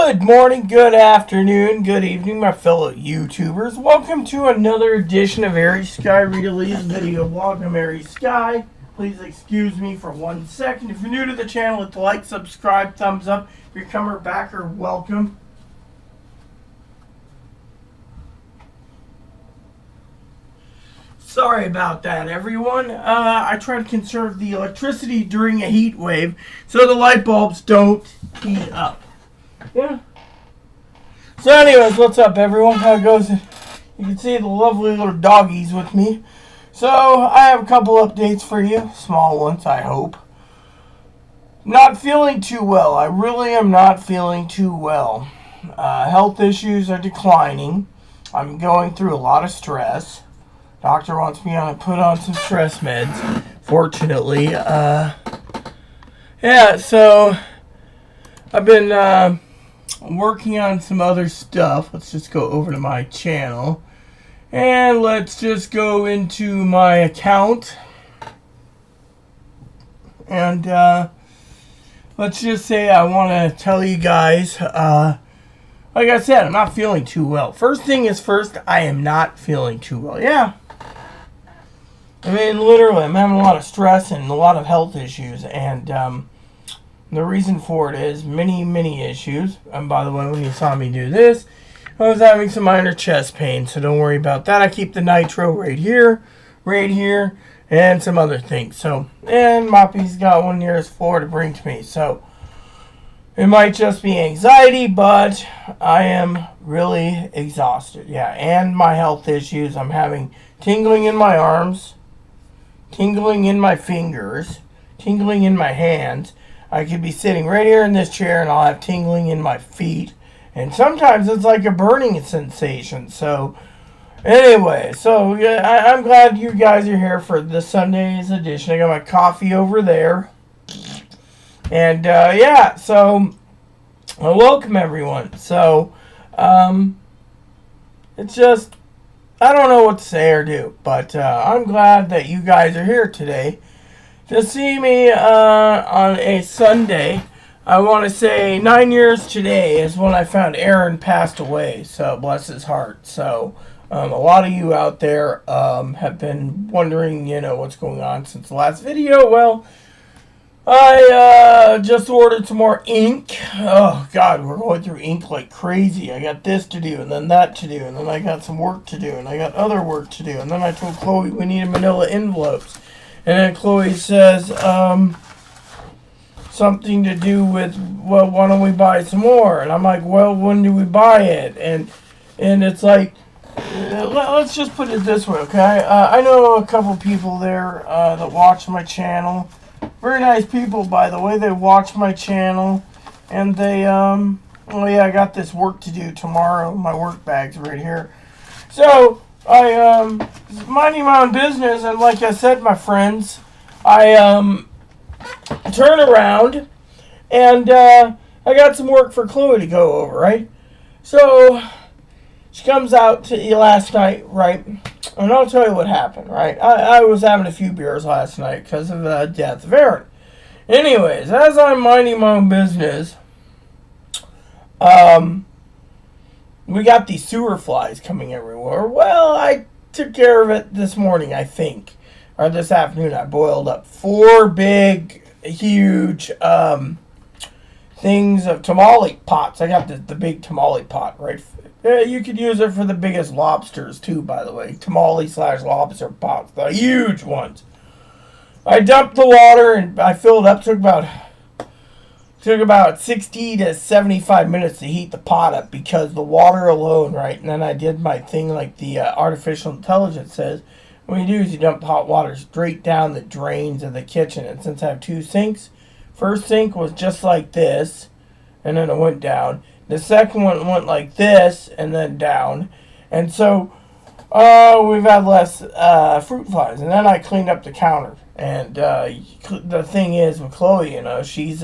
Good morning, good afternoon, good evening, my fellow YouTubers. Welcome to another edition of Airy Sky Rita Lee's video blog. I'm Airy Sky. Please excuse me for 1 second. If you're new to the channel, hit the like, subscribe, thumbs up. If you're a comer backer, welcome. Sorry about that, everyone. I try to conserve the electricity during a heat wave so the light bulbs don't heat up. Yeah. So anyways, what's up, everyone? How it goes? You can see the lovely little doggies with me. So I have a couple updates for you. Small ones, I hope. Not feeling too well. I really am not feeling too well. Health issues are declining. I'm going through a lot of stress. Doctor wants me to put on some stress meds. Fortunately, yeah, so I've been working on some other stuff. Let's just go over to my channel. And let's just go into my account. And let's just say I want to tell you guys, like I said, I'm not feeling too well. First thing is first, I am not feeling too well. Yeah. I mean, literally, I'm having a lot of stress and a lot of health issues. And the reason for it is many issues. And by the way, when you saw me do this, I was having some minor chest pain. So don't worry about that. I keep the nitro right here, and some other things. So, and Moppy's got one near his floor to bring to me. So it might just be anxiety, but I am really exhausted. Yeah, and my health issues. I'm having tingling in my arms, tingling in my fingers, tingling in my hands. I could be sitting right here in this chair and I'll have tingling in my feet. And sometimes it's like a burning sensation. So, anyway, so yeah, I'm glad you guys are here for this Sunday's edition. I got my coffee over there. And, yeah, so, welcome everyone. So, it's just, I don't know what to say or do. But, I'm glad that you guys are here today to see me on a Sunday. I want to say 9 years today is when I found Aaron passed away, so bless his heart. So a lot of you out there have been wondering, what's going on since the last video. Well, I just ordered some more ink. Oh God, we're going through ink like crazy. I got this to do and then that to do, and then I got some work to do and I got other work to do, and then I told Chloe we needed manila envelopes. And then Chloe says, something to do with, well, why don't we buy some more? And I'm like, well, when do we buy it? And it's like, let's just put it this way, okay? I know a couple people there that watch my channel. Very nice people, by the way. They watch my channel. And they, oh yeah, I got this work to do tomorrow. My work bag's right here. So I minding my own business, and like I said, my friends, I turn around and I got some work for Chloe to go over, right? So she comes out to last night, right? And I'll tell you what happened, right? I was having a few beers last night because of the death of Aaron. Anyways, as I'm minding my own business, we got these sewer flies coming everywhere. Well, I took care of it this morning, I think. Or this afternoon. I boiled up 4 big, huge things of tamale pots. I got the big tamale pot, right? You could use it for the biggest lobsters, too, by the way. Tamale/lobster pots. The huge ones. I dumped the water and I filled up. Took about 60 to 75 minutes to heat the pot up because the water alone, right? And then I did my thing like the artificial intelligence says. What you do is you dump hot water straight down the drains of the kitchen. And since I have 2 sinks, first sink was just like this, and then it went down. The second one went like this, and then down. And so we've had less fruit flies. And then I cleaned up the counter. And the thing is with Chloe, she's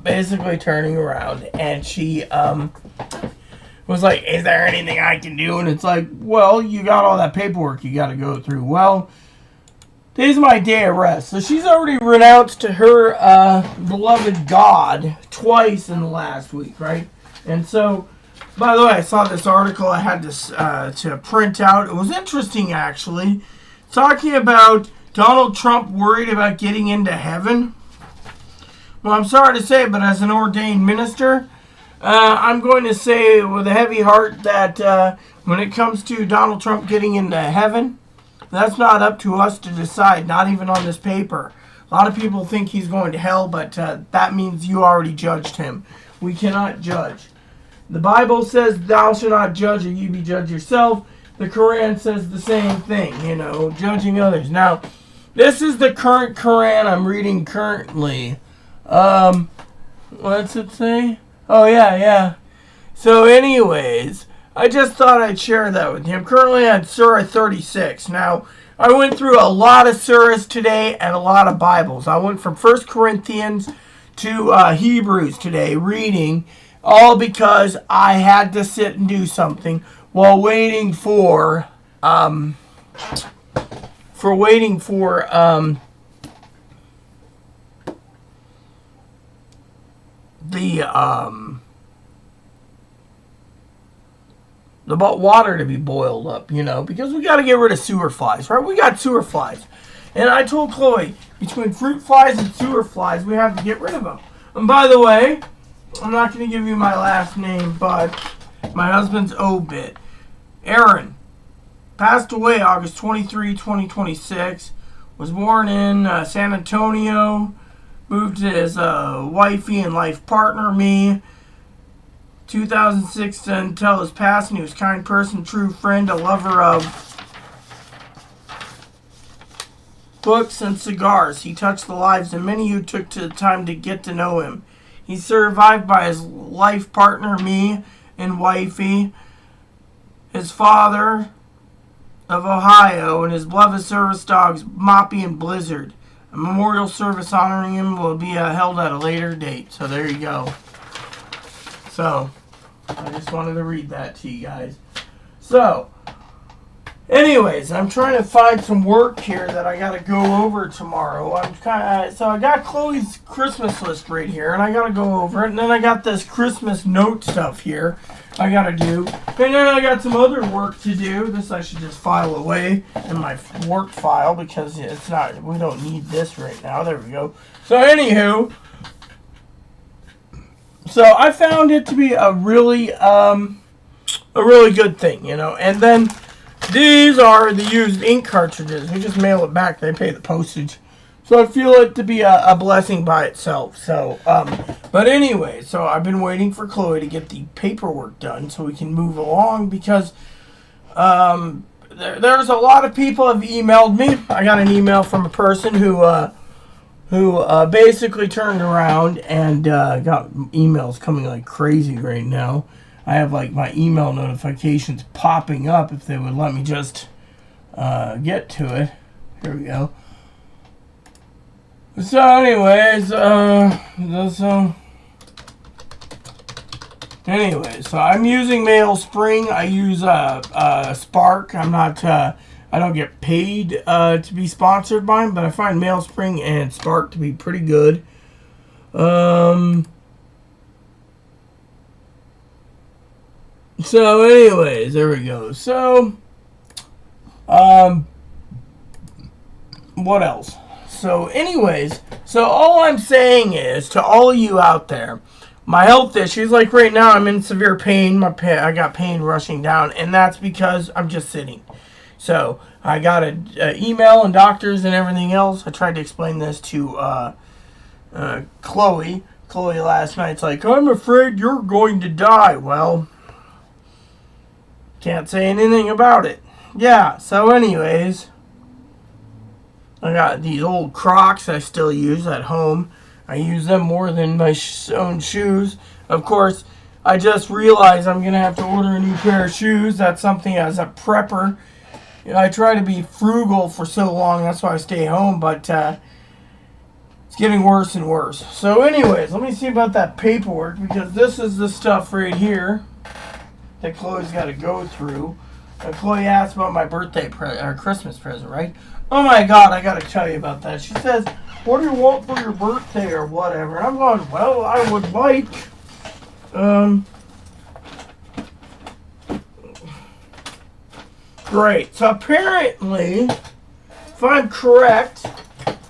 basically turning around, and she was like, is there anything I can do? And it's like, well, you got all that paperwork you got to go through. Well, today's my day of rest. So she's already renounced to her beloved God twice in the last week, right? And so, by the way, I saw this article I had to print out. It was interesting, actually, talking about Donald Trump worried about getting into heaven. Well, I'm sorry to say, but as an ordained minister, I'm going to say with a heavy heart that when it comes to Donald Trump getting into heaven, that's not up to us to decide, not even on this paper. A lot of people think he's going to hell, but that means you already judged him. We cannot judge. The Bible says, thou shalt not judge, or you be judged yourself. The Quran says the same thing, judging others. Now, this is the current Quran I'm reading currently. What's it say? Oh, yeah. So, anyways, I just thought I'd share that with you. I'm currently on Surah 36. Now, I went through a lot of surahs today and a lot of Bibles. I went from 1 Corinthians to Hebrews today, reading, all because I had to sit and do something while waiting for the water to be boiled up, because we got to get rid of sewer flies, right? We got sewer flies. And I told Chloe, between fruit flies and sewer flies, we have to get rid of them. And by the way, I'm not going to give you my last name, but my husband's obit. Aaron passed away August 23, 2026. Was born in San Antonio. Moved to his wifey and life partner, me. 2006 until his passing. He was a kind person, true friend, a lover of books and cigars. He touched the lives of many who took the time to get to know him. He's survived by his life partner, me, and wifey, his father of Ohio, and his beloved service dogs, Moppy and Blizzard. A memorial service honoring him will be held at a later date. So there you go. So, I just wanted to read that to you guys. So, anyways, I'm trying to find some work here that I got to go over tomorrow. So I got Chloe's Christmas list right here, and I got to go over it. And then I got this Christmas note stuff here I got to do. And then I got some other work to do. This I should just file away in my work file because we don't need this right now. There we go. So anywho, so I found it to be a really good thing, And then these are the used ink cartridges. We just mail it back. They pay the postage. So I feel it to be a blessing by itself. So, but anyway, so I've been waiting for Chloe to get the paperwork done so we can move along because there's a lot of people have emailed me. I got an email from a person who basically turned around and got emails coming like crazy right now. I have like my email notifications popping up if they would let me just get to it. Here we go. So anyways, so I'm using MailSpring. I use Spark. I'm not I don't get paid to be sponsored by them, but I find MailSpring and Spark to be pretty good. So anyways, there we go. So what else? So anyways, so all I'm saying is to all of you out there, my health issues, like right now I'm in severe pain. I got pain rushing down, and that's because I'm just sitting. So I got an email and doctors and everything else. I tried to explain this to Chloe. Chloe last night's like, I'm afraid you're going to die. Well, can't say anything about it. Yeah, so anyways, I got these old Crocs I still use at home. I use them more than my own shoes. Of course, I just realized I'm going to have to order a new pair of shoes. That's something as a prepper. I try to be frugal for so long, that's why I stay home, but it's getting worse and worse. So anyways, let me see about that paperwork, because this is the stuff right here that Chloe's got to go through. Chloe asked about my birthday or Christmas present, right? Oh my God, I got to tell you about that. She says, what do you want for your birthday or whatever? And I'm going, well, I would like Great. So apparently, if I'm correct,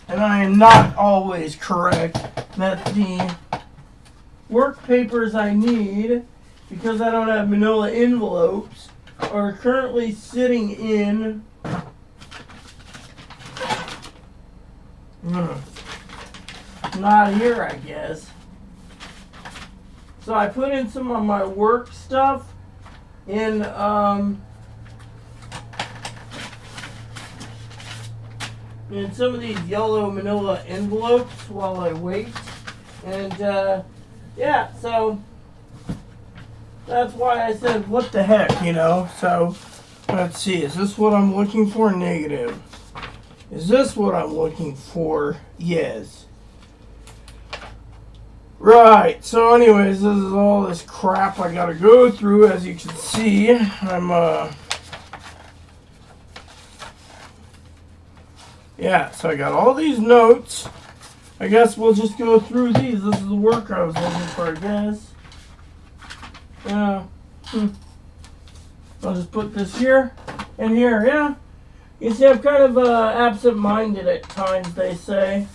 and I am not always correct, that the work papers I need, because I don't have manila envelopes, are currently sitting in not here, I guess. So I put in some of my work stuff in some of these yellow manila envelopes while I wait. And yeah, so that's why I said, what the heck, you know? So let's see, is this what I'm looking for? Negative. Is this what I'm looking for? Yes. Right, so anyways, this is all this crap I gotta go through. As you can see, yeah, so I got all these notes. I guess we'll just go through these. This is the work I was looking for, I guess. Yeah. I'll just put this here and here, yeah. You see, I'm kind of absent-minded at times, they say.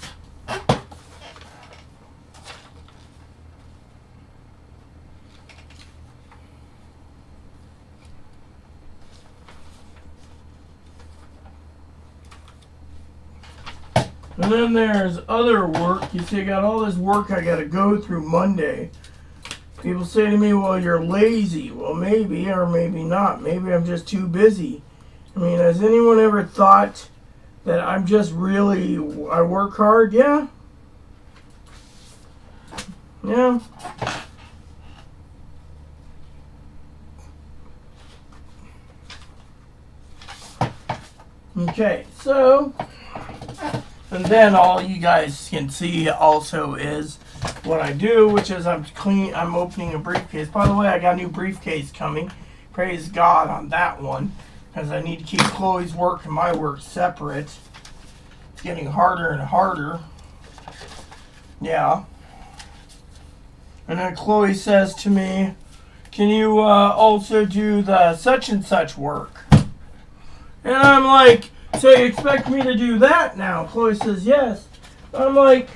And then there's other work. You see, I got all this work I got to go through Monday. People say to me, well, you're lazy. Well, maybe or maybe not. Maybe I'm just too busy. I mean, has anyone ever thought that I'm just really, I work hard? Yeah. Yeah. Okay, so, and then all you guys can see also is what I do, which is I'm opening a briefcase. By the way, I got a new briefcase coming. Praise God on that one, because I need to keep Chloe's work and my work separate. It's getting harder and harder. Yeah. And then Chloe says to me, can you also do the such and such work? And I'm like, so you expect me to do that now? Chloe says, yes. I'm like,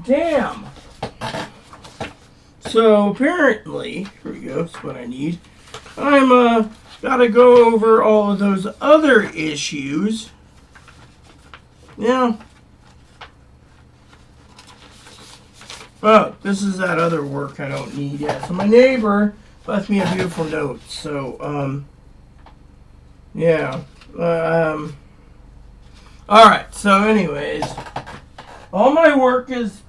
damn. So apparently, here we go, that's what I need. I'm gotta go over all of those other issues. Yeah. Oh, this is that other work I don't need yet. So my neighbor left me a beautiful note. So, yeah. Alright, so anyways, all my work is,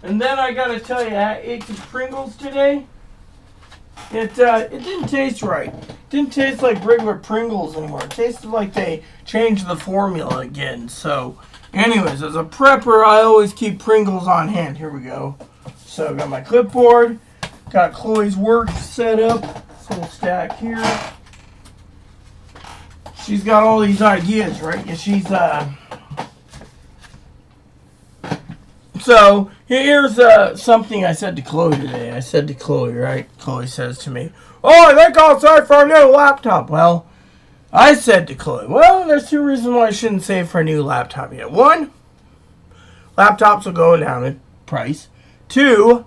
and then I gotta tell you, I ate some Pringles today. It didn't taste right. It didn't taste like regular Pringles anymore. It tasted like they changed the formula again. So, anyways, as a prepper, I always keep Pringles on hand. Here we go. So, I got my clipboard, got Chloe's work set up, this little stack here. She's got all these ideas, right? Yeah, she's, so, here's something I said to Chloe today. I said to Chloe, right? Chloe says to me, oh, I think I'll save for a new laptop. Well, I said to Chloe, well, there's two reasons why I shouldn't save for a new laptop yet. One, laptops will go down in price. Two,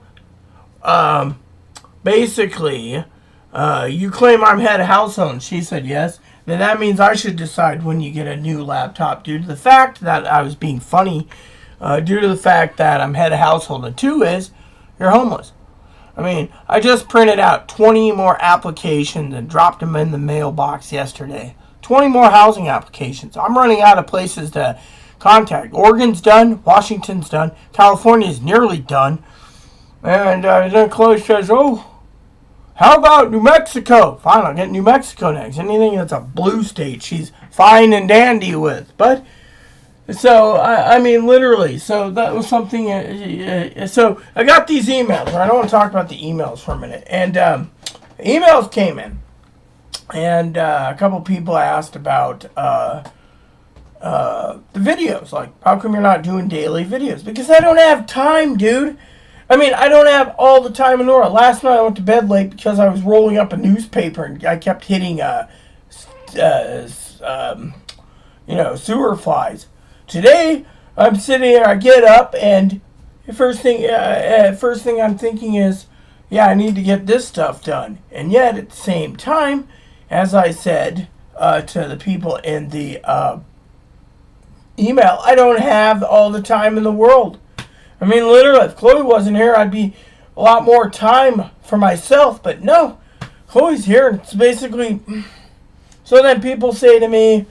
basically, you claim I'm head of household. She said yes. Then that means I should decide when you get a new laptop due to the fact that I was being funny, due to the fact that I'm head of household. And two is, you're homeless. I mean, I just printed out 20 more applications and dropped them in the mailbox yesterday. 20 more housing applications. I'm running out of places to contact. Oregon's done. Washington's done. California's nearly done. And then Chloe says, oh, how about New Mexico? Fine, I'll get New Mexico next. Anything that's a blue state, she's fine and dandy with. But, so, I mean, literally, so that was something, so I got these emails. I don't want to talk about the emails for a minute. And emails came in. And a couple people asked about the videos. Like, how come you're not doing daily videos? Because I don't have time, dude. I mean, I don't have all the time in the world. Last night I went to bed late because I was rolling up a newspaper and I kept hitting, sewer flies. Today I'm sitting here. I get up and the first thing I'm thinking is, yeah, I need to get this stuff done. And yet at the same time, as I said to the people in the email, I don't have all the time in the world. I mean, literally, if Chloe wasn't here, I'd be a lot more time for myself. But no, Chloe's here. It's basically... So then people say to me,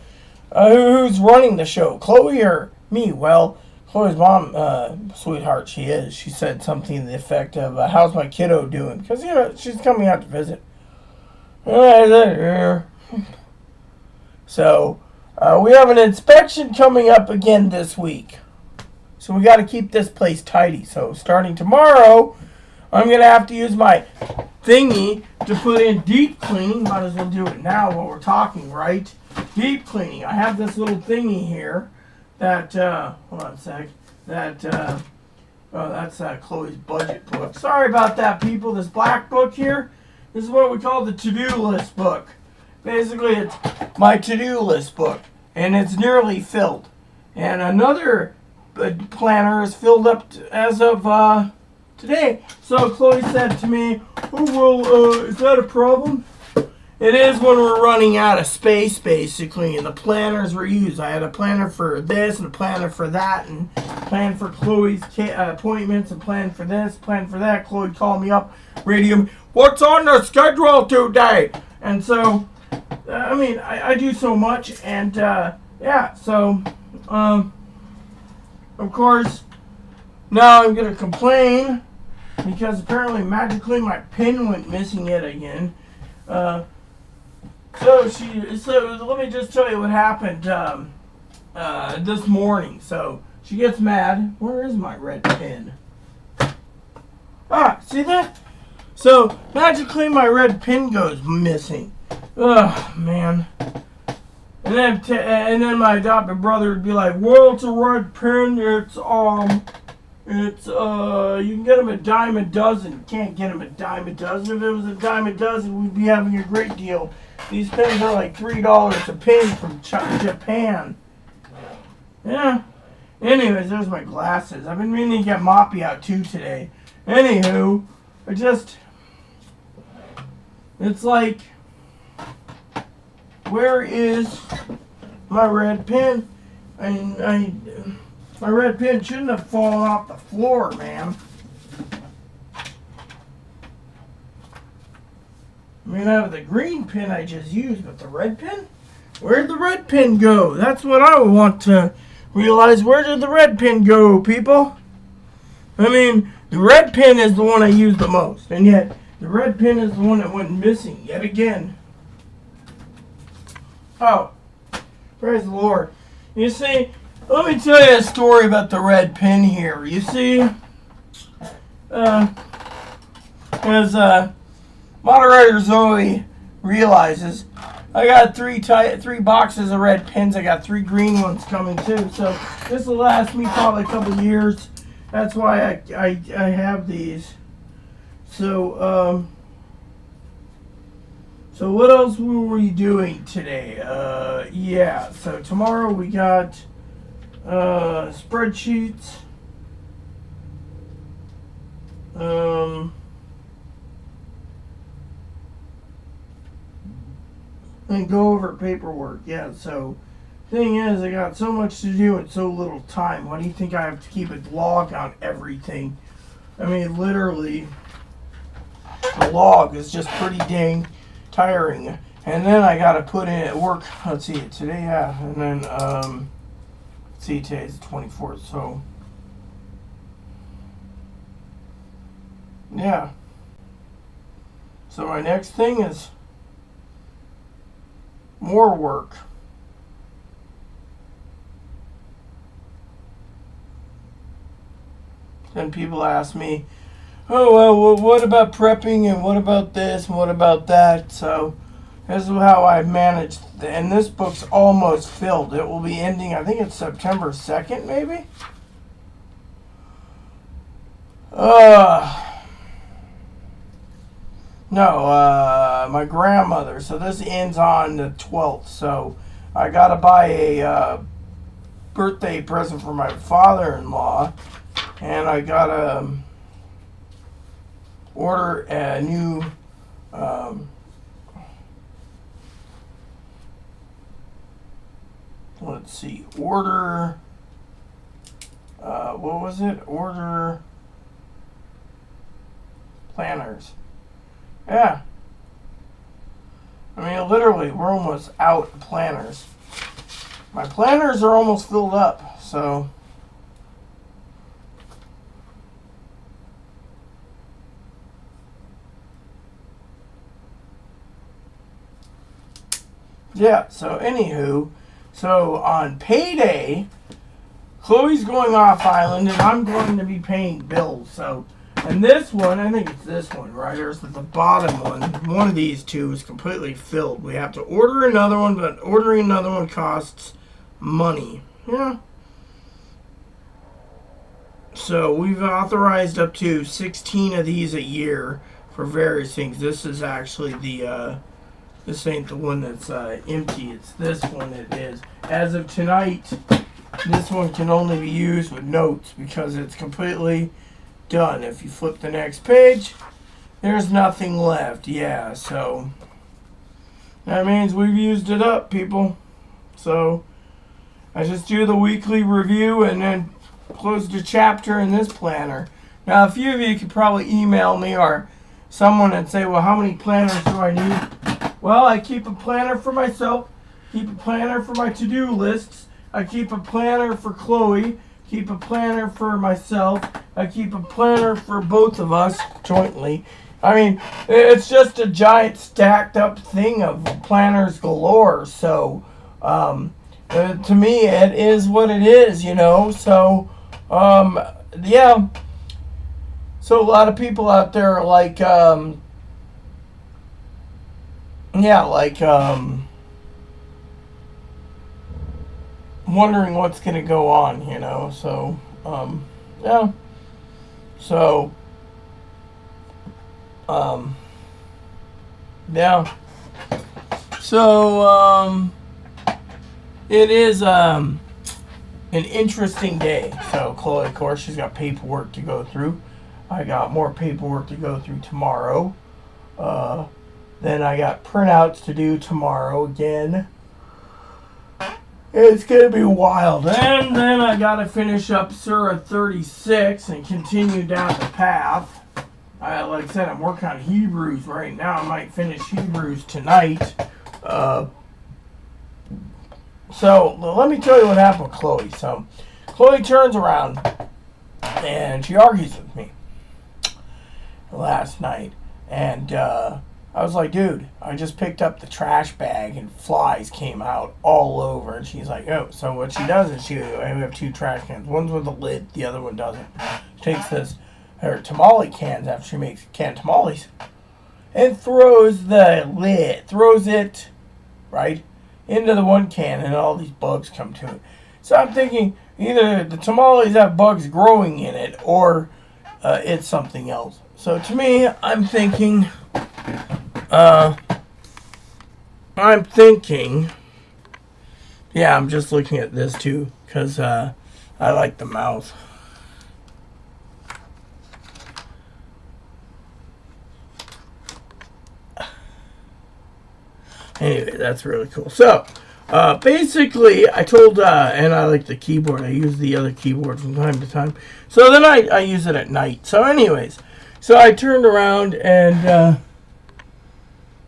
who's running the show, Chloe or me? Well, Chloe's mom, sweetheart she is, she said something to the effect of, how's my kiddo doing? Because, she's coming out to visit. So, we have an inspection coming up again this week. So we got to keep this place tidy. So starting tomorrow, I'm going to have to use my thingy to put in deep cleaning. Might as well do it now while we're talking, right? Deep cleaning. I have this little thingy here that, hold on a sec, that's Chloe's budget book. Sorry about that, people. This black book here, this is what we call the to-do list book. Basically, it's my to-do list book, and it's nearly filled. And another planner is filled up as of today. So Chloe said to me, oh, well, is that a problem? It is when we're running out of space, basically, and the planners were used. I had a planner for this and a planner for that, and a plan for Chloe's appointments, and plan for this, plan for that. Chloe called me up, radio me, what's on the schedule today? And so, I do so much, and of course, now I'm going to complain because apparently magically my pin went missing yet again. So let me just tell you what happened this morning. So she gets mad. Where is my red pin? See that? So magically my red pin goes missing. Ugh, man. And then my adopted brother would be like, well, it's a red pin. You can get them a dime a dozen. You can't get them a dime a dozen. If it was a dime a dozen, we'd be having a great deal. These pins are like $3 a pin from Japan. Yeah. Anyways, there's my glasses. I've been meaning to get Moppy out too today. Anywho, it's like, where is my red pen? My red pen shouldn't have fallen off the floor, man. I mean, I have the green pin I just used, but the red pin? Where'd the red pin go? That's what I want to realize. Where did the red pin go, people? I mean, the red pin is the one I use the most, and yet the red pin is the one that went missing yet again. Oh, praise the Lord. You see, let me tell you a story about the red pin here. You see, as moderator Zoe realizes, I got three boxes of red pins. I got 3 green ones coming too. So this will last me probably a couple of years. That's why I have these. So, So what else were we doing today? So tomorrow we got spreadsheets. And go over paperwork. Yeah, so thing is, I got so much to do and so little time. Why do you think I have to keep a log on everything? I mean, literally, the log is just pretty dang tiring. And then I gotta put in at work. Let's see, today, yeah, and then let's see, today's the 24th, so yeah. So my next thing is more work. Then people ask me, oh, well, what about prepping, and what about this, and what about that? So this is how I've managed. And this book's almost filled. It will be ending, I think it's September 2nd, maybe? No, my grandmother. So this ends on the 12th. So I gotta buy a birthday present for my father-in-law, and I gotta order a new let's see, order what was it? Order planners. Yeah. I mean, literally, we're almost out of planners. My planners are almost filled up, so. Yeah, so anywho, so on payday, Chloe's going off island and I'm going to be paying bills, so. And this one, I think it's this one, right? Or is it the bottom one? One of these two is completely filled. We have to order another one, but ordering another one costs money. Yeah. So we've authorized up to 16 of these a year for various things. This is actually the, this ain't the one that's empty. It's this one it is. As of tonight, this one can only be used with notes because it's completely done. If you flip the next page, there's nothing left. Yeah, so that means we've used it up, people. So I just do the weekly review and then close the chapter in this planner. Now, a few of you could probably email me or someone and say, well, how many planners do I need? Well, I keep a planner for myself, keep a planner for my to-do lists, I keep a planner for Chloe, keep a planner for myself, I keep a planner for both of us jointly. I mean, it's just a giant stacked up thing of planners galore. So, to me, it is what it is, you know. So, yeah. So a lot of people out there are like, wondering what's going to go on, you know. So, yeah. So, yeah. So, it is, an interesting day. So, Chloe, of course, she's got paperwork to go through. I got more paperwork to go through tomorrow. Then I got printouts to do tomorrow again. It's going to be wild. And then I got to finish up Surah 36 and continue down the path. Like I said, I'm working on Hebrews right now. I might finish Hebrews tonight. So, let me tell you what happened with Chloe. So, Chloe turns around and she argues with me last night. And I was like, dude, I just picked up the trash bag and flies came out all over. And she's like, oh. So what she does is we have two trash cans. One's with a lid, the other one doesn't. She takes her tamale cans after she makes canned tamales and throws it, right, into the one can, and all these bugs come to it. So I'm thinking either the tamales have bugs growing in it or it's something else. So to me, I'm thinking, yeah, I'm just looking at this too, because I like the mouse. Anyway, that's really cool. So, basically, I told, and I like the keyboard. I use the other keyboard from time to time. So then I use it at night. So anyways, so I turned around and,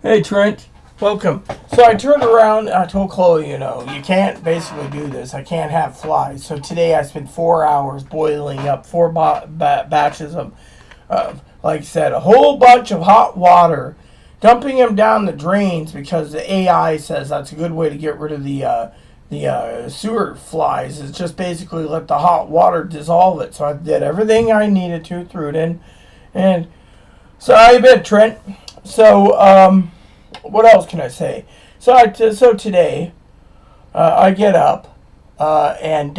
hey Trent, welcome. So I turned around and I told Chloe, you know, you can't basically do this. I can't have flies. So today I spent 4 hours boiling up 4 batches of, like I said, a whole bunch of hot water, dumping them down the drains because the AI says that's a good way to get rid of the sewer flies. Is just basically let the hot water dissolve it. So I did everything I needed to, threw it in, and so I bet Trent. So what else can I say? So today I get up and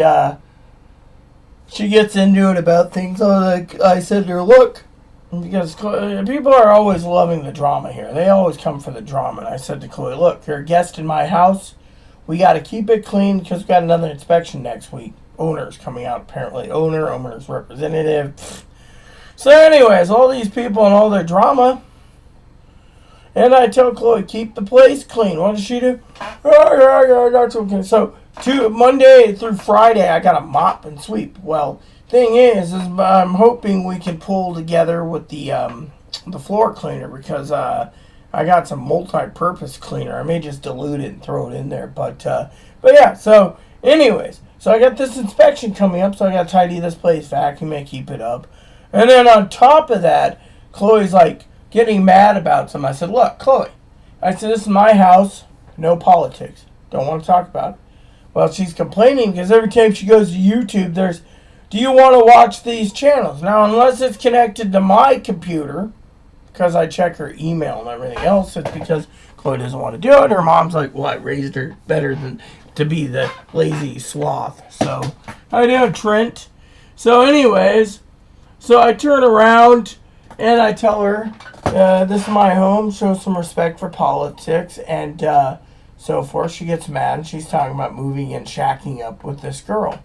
she gets into it about things. Like I said to her, look, because people are always loving the drama here. They always come for the drama. And I said to Chloe, look, you're a guest in my house. We got to keep it clean because we got another inspection next week. Owner's coming out, apparently. Owner's representative. So anyways, all these people and all their drama. And I tell Chloe, keep the place clean. What does she do? Oh, yeah, that's okay. So Monday through Friday, I got to mop and sweep. Well, thing is I'm hoping we can pull together with the floor cleaner because I got some multi-purpose cleaner. I may just dilute it and throw it in there, but yeah. So, anyways, so I got this inspection coming up, so I got to tidy this place, vacuum it, keep it up, and then on top of that, Chloe's like getting mad about something. I said, look, Chloe, I said this is my house, no politics. Don't want to talk about it. Well, she's complaining because every time she goes to YouTube, there's, do you want to watch these channels? Now, unless it's connected to my computer, because I check her email and everything else, it's because Chloe doesn't want to do it. Her mom's like, well, I raised her better than to be the lazy sloth. So, I do, Trent. So, anyways, so I turn around and I tell her, this is my home, show some respect for politics, and so forth. She gets mad and she's talking about moving and shacking up with this girl.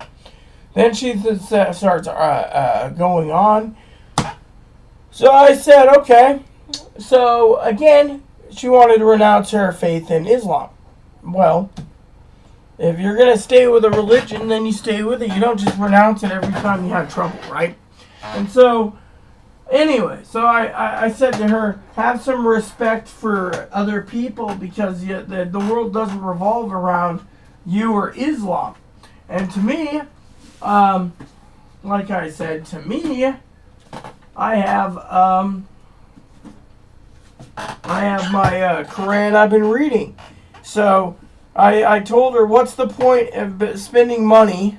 Then she starts going on. So I said, okay. So again, she wanted to renounce her faith in Islam. Well, if you're going to stay with a religion, then you stay with it. You don't just renounce it every time you have trouble, right? And so, anyway, so I said to her, have some respect for other people because the world doesn't revolve around you or Islam. And to me, like I said, to me, I have my Quran I've been reading. So I told her, what's the point of spending money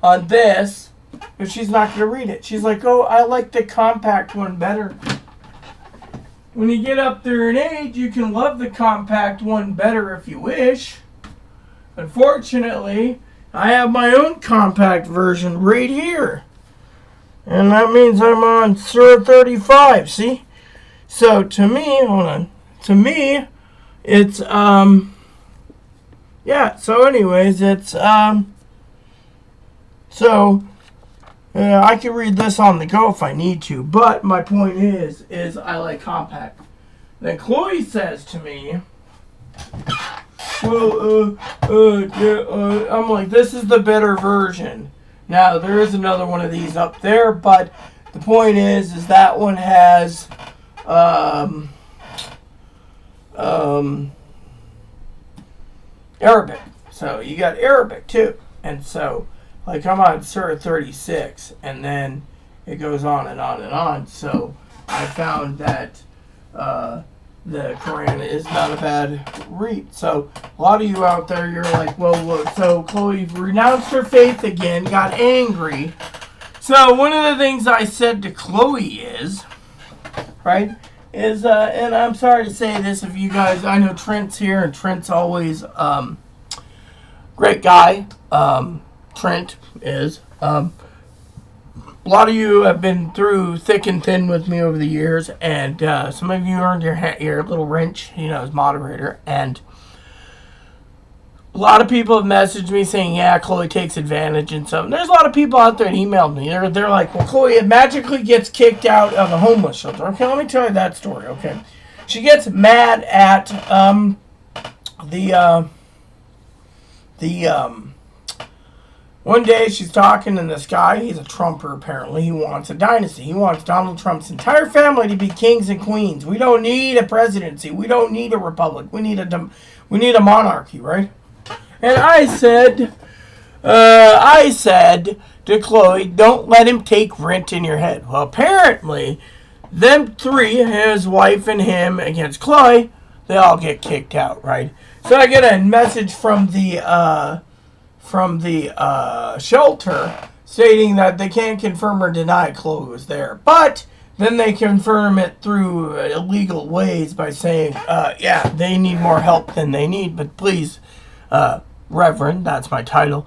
on this if she's not going to read it? She's like, oh, I like the compact one better. When you get up there in age, you can love the compact one better if you wish. Unfortunately, I have my own compact version right here. And that means I'm on Surah 35, see? So to me, hold on. To me, it's, yeah, so anyways, it's, I can read this on the go if I need to. But my point is I like compact. Then Chloe says to me, well, I'm like, this is the better version. Now, there is another one of these up there, but the point is that one has, Arabic. So, you got Arabic, too. And so, like, I'm on Surah 36, and then it goes on and on and on. So, I found that, the Quran is not a bad read. So, a lot of you out there, you're like, well, look, so Chloe renounced her faith again, got angry. So, one of the things I said to Chloe is, right, is, and I'm sorry to say this if you guys, I know Trent's here, and Trent's always, great guy, Trent is, a lot of you have been through thick and thin with me over the years, and some of you earned your little wrench, as moderator, and a lot of people have messaged me saying, yeah, Chloe takes advantage and stuff. And there's a lot of people out there that emailed me. They're like, well, Chloe magically gets kicked out of a homeless shelter. Okay, let me tell you that story, okay? She gets mad at one day she's talking, and this guy, he's a Trumper apparently. He wants a dynasty. He wants Donald Trump's entire family to be kings and queens. We don't need a presidency. We don't need a republic. We need a monarchy, right? And I said to Chloe, don't let him take rent in your head. Well, apparently, them three, his wife and him against Chloe, they all get kicked out, right? So I get a message from the shelter stating that they can't confirm or deny Chloe was there. But then they confirm it through illegal ways by saying, yeah, they need more help than they need. But please, Reverend, that's my title,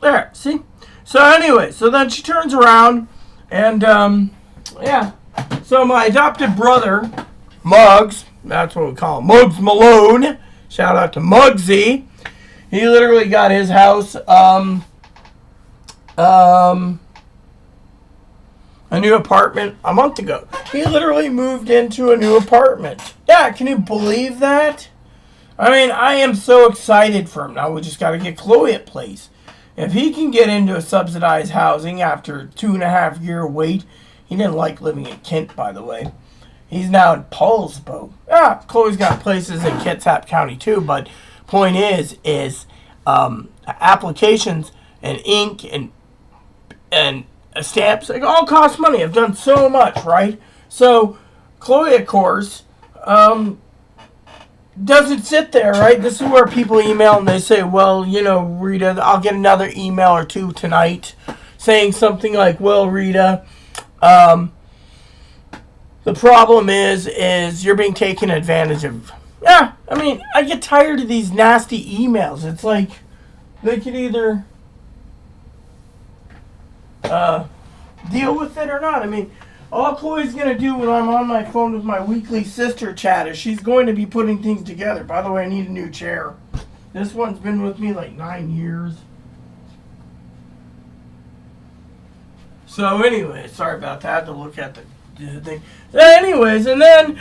There, see? So anyway, so then she turns around and, yeah. So my adopted brother, Muggs, that's what we call him, Muggs Malone. Shout out to Muggsy. He literally got his house, a new apartment a month ago. He literally moved into a new apartment. Yeah, can you believe that? I mean, I am so excited for him. Now we just got to get Chloe a place. If he can get into a subsidized housing after a 2.5 year wait, he didn't like living in Kent, by the way. He's now in Paulsbo. Yeah, Chloe's got places in Kitsap County too, but point is applications and ink and stamps, like, all cost money. I've done so much, right? So Chloe, of course, doesn't sit there, right? This is where people email and they say, well, you know, Rita, I'll get another email or two tonight saying something like, well, Rita, the problem is you're being taken advantage of. Yeah, I mean, I get tired of these nasty emails. It's like they can either deal with it or not. I mean, all Chloe's going to do when I'm on my phone with my weekly sister chat is she's going to be putting things together. By the way, I need a new chair. This one's been with me like 9 years. So anyway, sorry about that, to look at the thing. Anyways, and then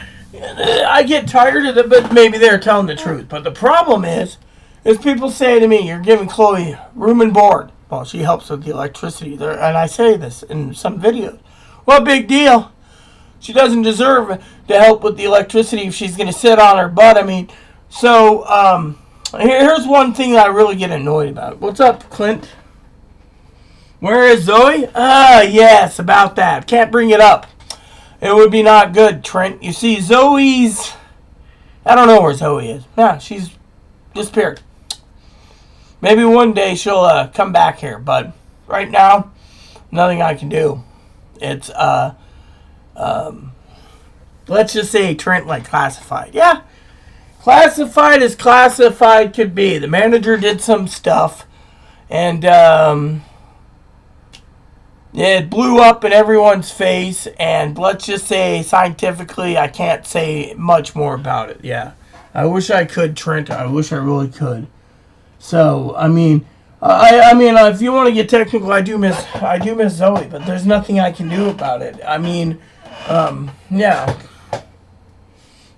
I get tired of it, but maybe they're telling the truth. But the problem is people say to me, you're giving Chloe room and board. Well, she helps with the electricity there, and I say this in some videos. Well, big deal. She doesn't deserve to help with the electricity if she's going to sit on her butt. I mean, so here's one thing that I really get annoyed about. What's up, Clint? Where is Zoe? Yes, about that. Can't bring it up. It would be not good, Trent. You see, Zoe's... I don't know where Zoe is. Yeah, she's disappeared. Maybe one day she'll come back here, but right now, nothing I can do. It's, let's just say Trent, like, classified. Yeah, classified as classified could be. The manager did some stuff, and, it blew up in everyone's face, and let's just say scientifically I can't say much more about it. Yeah, I wish I could, Trent. I wish I really could. So, I mean, if you want to get technical, I do miss Zoe, but there's nothing I can do about it. I mean, yeah.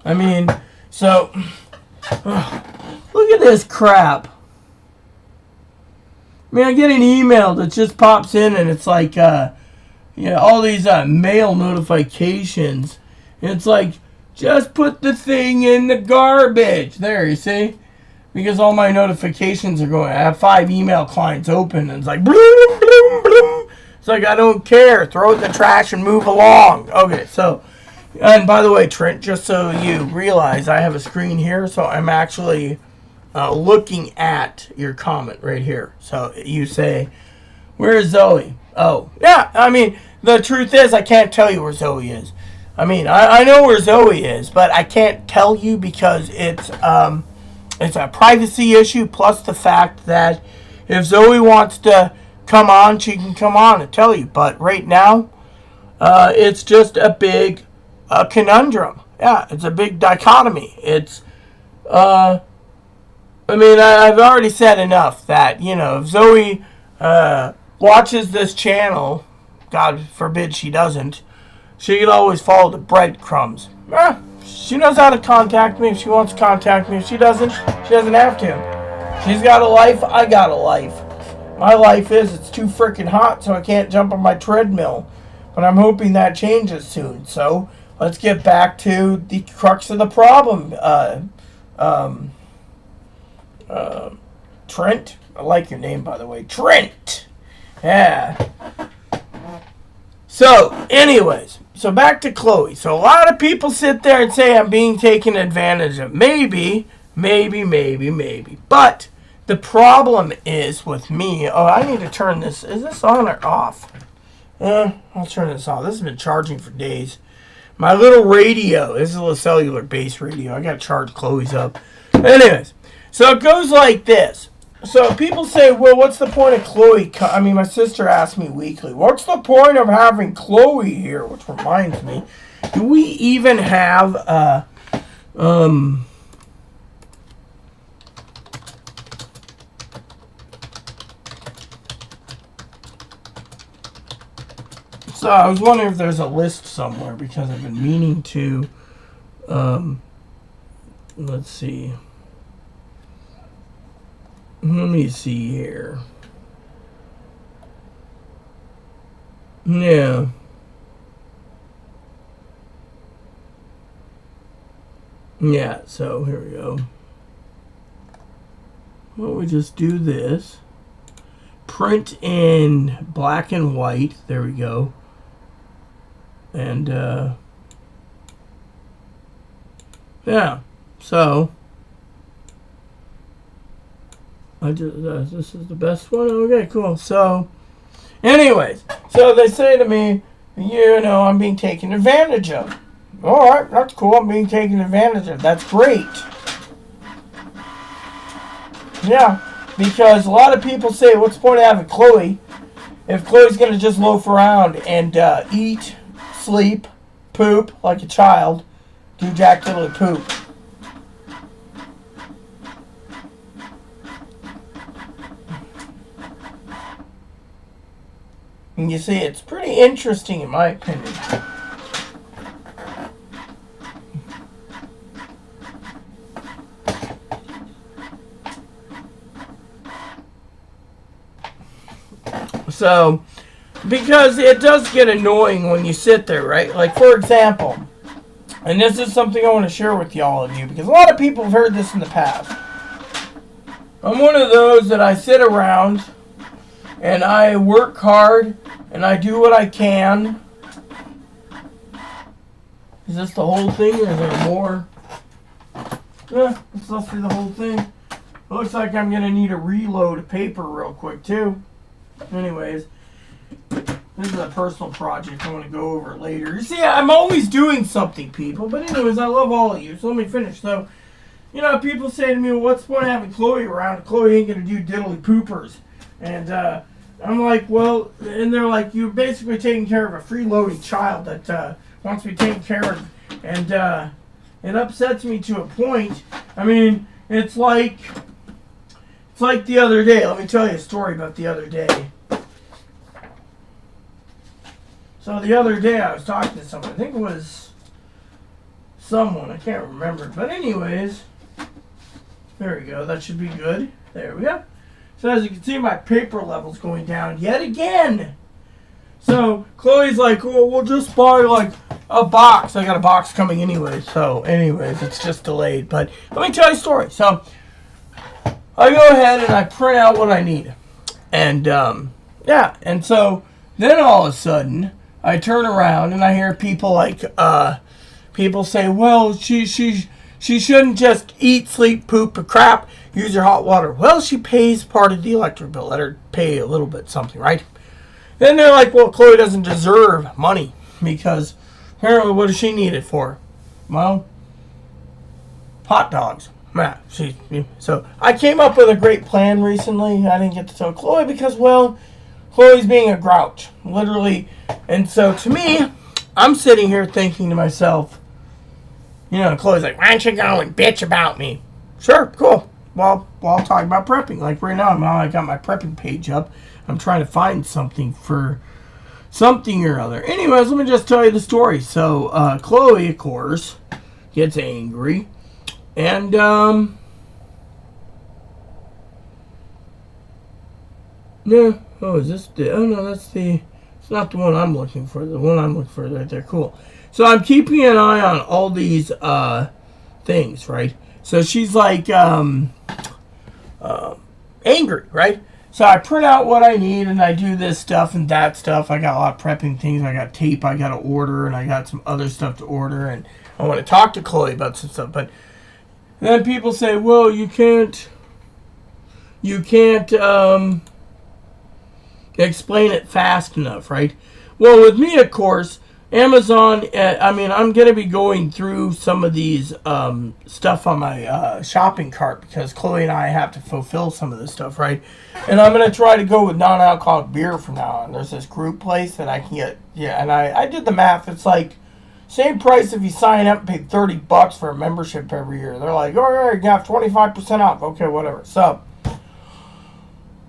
I mean, so, look at this crap. I mean, I get an email that just pops in, and it's like, all these mail notifications. It's like, just put the thing in the garbage. There, you see? Because all my notifications are going. I have 5 email clients open, and it's like, bloom, bloom, bloom. It's like, I don't care. Throw it in the trash and move along. Okay, so, and by the way, Trent, just so you realize, I have a screen here, so I'm actually looking at your comment right here. So you say, where is Zoe? Oh, yeah, I mean, the truth is I can't tell you where Zoe is. I mean, I know where Zoe is, but I can't tell you because it's a privacy issue, plus the fact that if Zoe wants to come on, she can come on and tell you. But right now, it's just a big conundrum. Yeah, it's a big dichotomy. It's, I mean, I've already said enough that, if Zoe watches this channel, God forbid she doesn't, she can always follow the breadcrumbs. She knows how to contact me if she wants to contact me. If she doesn't have to. She's got a life, I got a life. My life is, it's too freaking hot, so I can't jump on my treadmill. But I'm hoping that changes soon. So, let's get back to the crux of the problem. Trent? I like your name, by the way. Trent! Yeah. So, anyways. So, back to Chloe. So, a lot of people sit there and say I'm being taken advantage of. Maybe. But, the problem is with me. Oh, I need to turn this. Is this on or off? I'll turn this off. This has been charging for days. My little radio. This is a little cellular base radio. I gotta charge Chloe's up. Anyways. So it goes like this. So people say, well, what's the point of Chloe? I mean, my sister asks me weekly, what's the point of having Chloe here? Which reminds me, do we even have so I was wondering if there's a list somewhere because I've been meaning to. Let's see. Let me see here. Yeah. Yeah, so here we go. Well, we just do this. Print in black and white. There we go. And, yeah. So, this is the best one? Okay, cool. So, anyways. So, they say to me, you know, I'm being taken advantage of. Alright, that's cool. I'm being taken advantage of. That's great. Yeah, because a lot of people say, what's the point of having Chloe if Chloe's going to just loaf around and eat, sleep, poop like a child, do jack diddly poop. And you see, it's pretty interesting in my opinion. So, because it does get annoying when you sit there, right? Like, for example, and this is something I want to share with all of you, because a lot of people have heard this in the past. I'm one of those that I sit around, and I work hard, and I do what I can. Is this the whole thing, or is there more? Yeah, it's supposed to be the whole thing. It looks like I'm going to need a reload of paper real quick, too. Anyways, this is a personal project. I want to go over it later. You see, I'm always doing something, people. But anyways, I love all of you. So let me finish. So, you know, people say to me, well, what's the point of having Chloe around? Chloe ain't going to do diddly poopers. And I'm like, well, and they're like, you're basically taking care of a freeloading child that wants to be taken care of. And it upsets me to a point. I mean, it's like the other day. Let me tell you a story about the other day. So the other day I was talking to someone. I think it was someone. I can't remember. But anyways, there we go. That should be good. There we go. So as you can see, my paper level's going down yet again. So Chloe's like, well, we'll just buy like a box. I got a box coming anyway. So anyways, it's just delayed. But let me tell you a story. So I go ahead and I print out what I need. And, yeah. And so then all of a sudden, I turn around and I hear people like, people say, well, she shouldn't just eat, sleep, poop, or crap, use her hot water. Well, she pays part of the electric bill. Let her pay a little bit something, right? Then they're like, well, Chloe doesn't deserve money because apparently what does she need it for? Well, hot dogs. Yeah, so I came up with a great plan recently. I didn't get to tell Chloe because, well, Chloe's being a grouch, literally. And so to me, I'm sitting here thinking to myself, you know, Chloe's like, why don't you go and bitch about me? Sure, cool. Well, I'll talk about prepping. Like right now, I got my prepping page up. I'm trying to find something for something or other. Anyways, let me just tell you the story. So Chloe, of course, gets angry. And, yeah, oh, is this the, oh no, that's the, it's not the one I'm looking for. The one I'm looking for is right there. Cool. So I'm keeping an eye on all these, things, right? So she's like, angry, right? So I print out what I need and I do this stuff and that stuff. I got a lot of prepping things. I got tape I got to order and I got some other stuff to order and I want to talk to Chloe about some stuff. But then people say, well, you can't explain it fast enough, right? Well, with me, of course, Amazon, I mean, I'm going to be going through some of these stuff on my shopping cart because Chloe and I have to fulfill some of this stuff, right? And I'm going to try to go with non-alcoholic beer from now on. There's this group place that I can get, yeah, and I did the math. It's like same price if you sign up and pay $30 for a membership every year. They're like, all right, you have 25% off. Okay, whatever. So,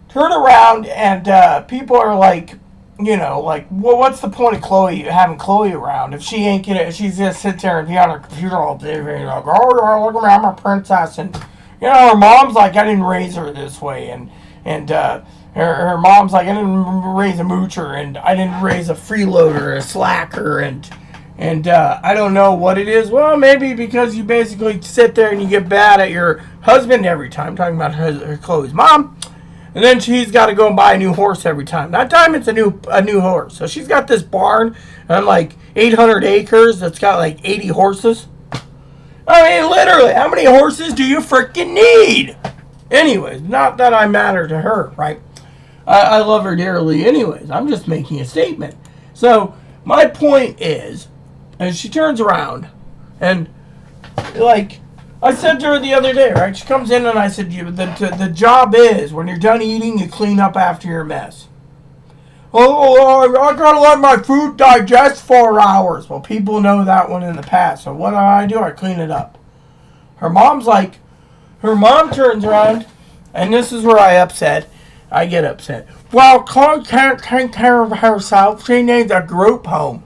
turn around and people are like, you know, like, well, what's the point of having Chloe around if she ain't gonna, she's gonna sit there and be on her computer all day, and like, oh, look at me, I'm a princess, and you know, her mom's like, I didn't raise her this way, and her mom's like, I didn't raise a moocher, and I didn't raise a freeloader, a slacker, and I don't know what it is. Well, maybe because you basically sit there and you get bad at your husband every time, talking about her Chloe's mom. And then she's got to go and buy a new horse every time. That time it's a new horse. So she's got this barn on like 800 acres that's got like 80 horses. I mean, literally, how many horses do you freaking need? Anyways, not that I matter to her, right? I love her dearly anyways. I'm just making a statement. So my point is, and she turns around and like, I said to her the other day, right? She comes in and I said, the job is, when you're done eating, you clean up after your mess. Oh, I gotta let my food digest 4 hours. Well, people know that one in the past. So what do? I clean it up. Her mom's like, her mom turns around, and this is where I get upset. Well, Chloe can't take care of herself. She needs a group home.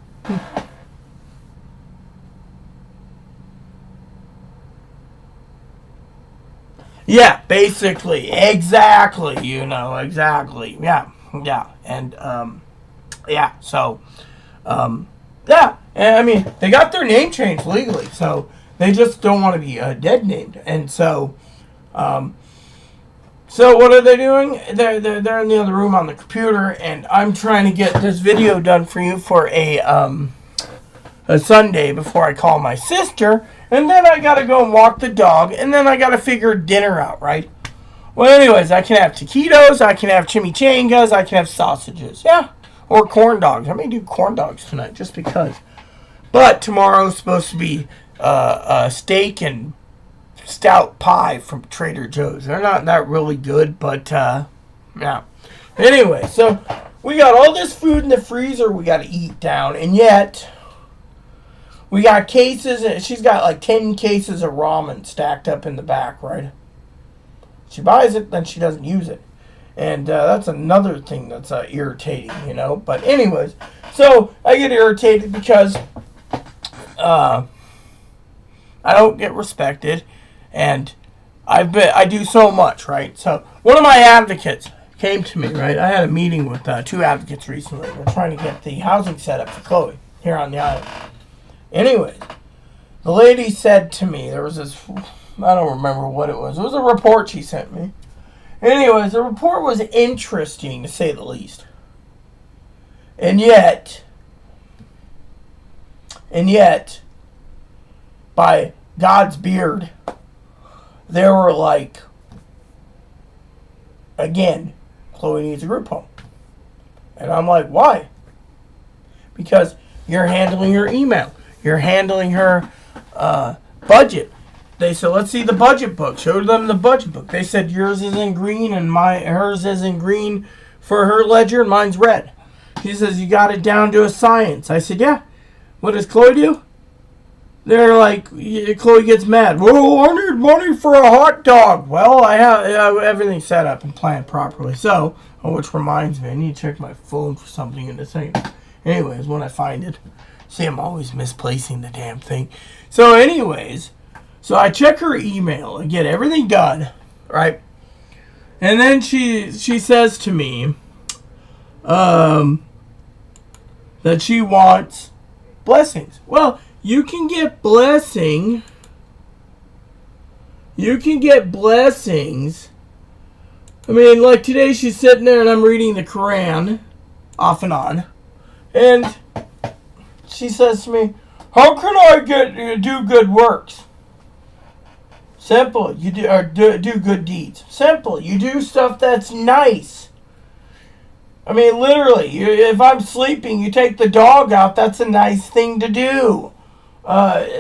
Yeah, basically, exactly, exactly, yeah, and, yeah, so, yeah, and I mean, they got their name changed legally, so they just don't want to be dead named, and so what are they doing? They're in the other room on the computer, and I'm trying to get this video done for you for a Sunday before I call my sister. And then I gotta go and walk the dog, and then I gotta figure dinner out, right? Well, anyways, I can have taquitos, I can have chimichangas, I can have sausages, yeah, or corn dogs. I may do corn dogs tonight, just because. But tomorrow's supposed to be steak and stout pie from Trader Joe's. They're not that really good, but yeah. Anyway, so we got all this food in the freezer we gotta eat down, and yet we got cases, and she's got like 10 cases of ramen stacked up in the back, right? She buys it, then she doesn't use it. And that's another thing that's irritating, you know? But anyways, so I get irritated because I don't get respected, and I do so much, right? So one of my advocates came to me, right? I had a meeting with 2 advocates recently. We're trying to get the housing set up for Chloe here on the island. Anyways, the lady said to me, there was this, I don't remember what it was. It was a report she sent me. Anyways, the report was interesting, to say the least. And yet, by God's beard, they were like, again, Chloe needs a group home. And I'm like, why? Because you're handling her email. You're handling her budget. They said, let's see the budget book. Showed them the budget book. They said yours is in green and hers is in green for her ledger and mine's red. She says, you got it down to a science. I said, yeah. What does Chloe do? They're like, Chloe gets mad. Well, I need money for a hot dog. Well, I have everything set up and planned properly. So, which reminds me, I need to check my phone for something in a second. Anyways, when I find it. See, I'm always misplacing the damn thing. So anyways, so I check her email and get everything done, right? And then she says to me that she wants blessings. Well, you can get blessings. I mean, like today she's sitting there and I'm reading the Quran off and on. And she says to me, how can I do good works? Simple. You do good deeds. Simple. You do stuff that's nice. I mean, literally, if I'm sleeping, you take the dog out. That's a nice thing to do.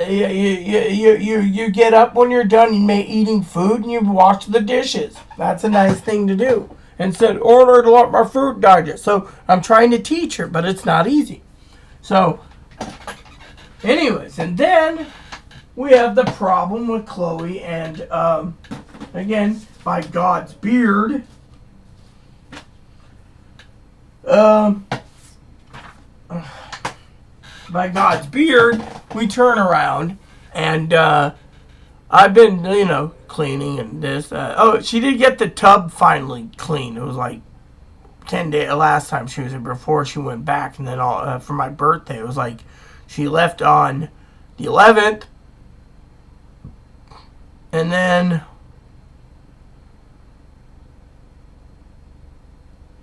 You get up when you're done eating food and you wash the dishes. That's a nice thing to do. And said, order to let my food digest. So I'm trying to teach her, but it's not easy. So, anyways, and then we have the problem with Chloe and, again, by God's beard, we turn around and I've been, cleaning and this. She did get the tub finally clean. It was like 10 days last time she was here before she went back, and then for my birthday, it was like she left on the 11th, and then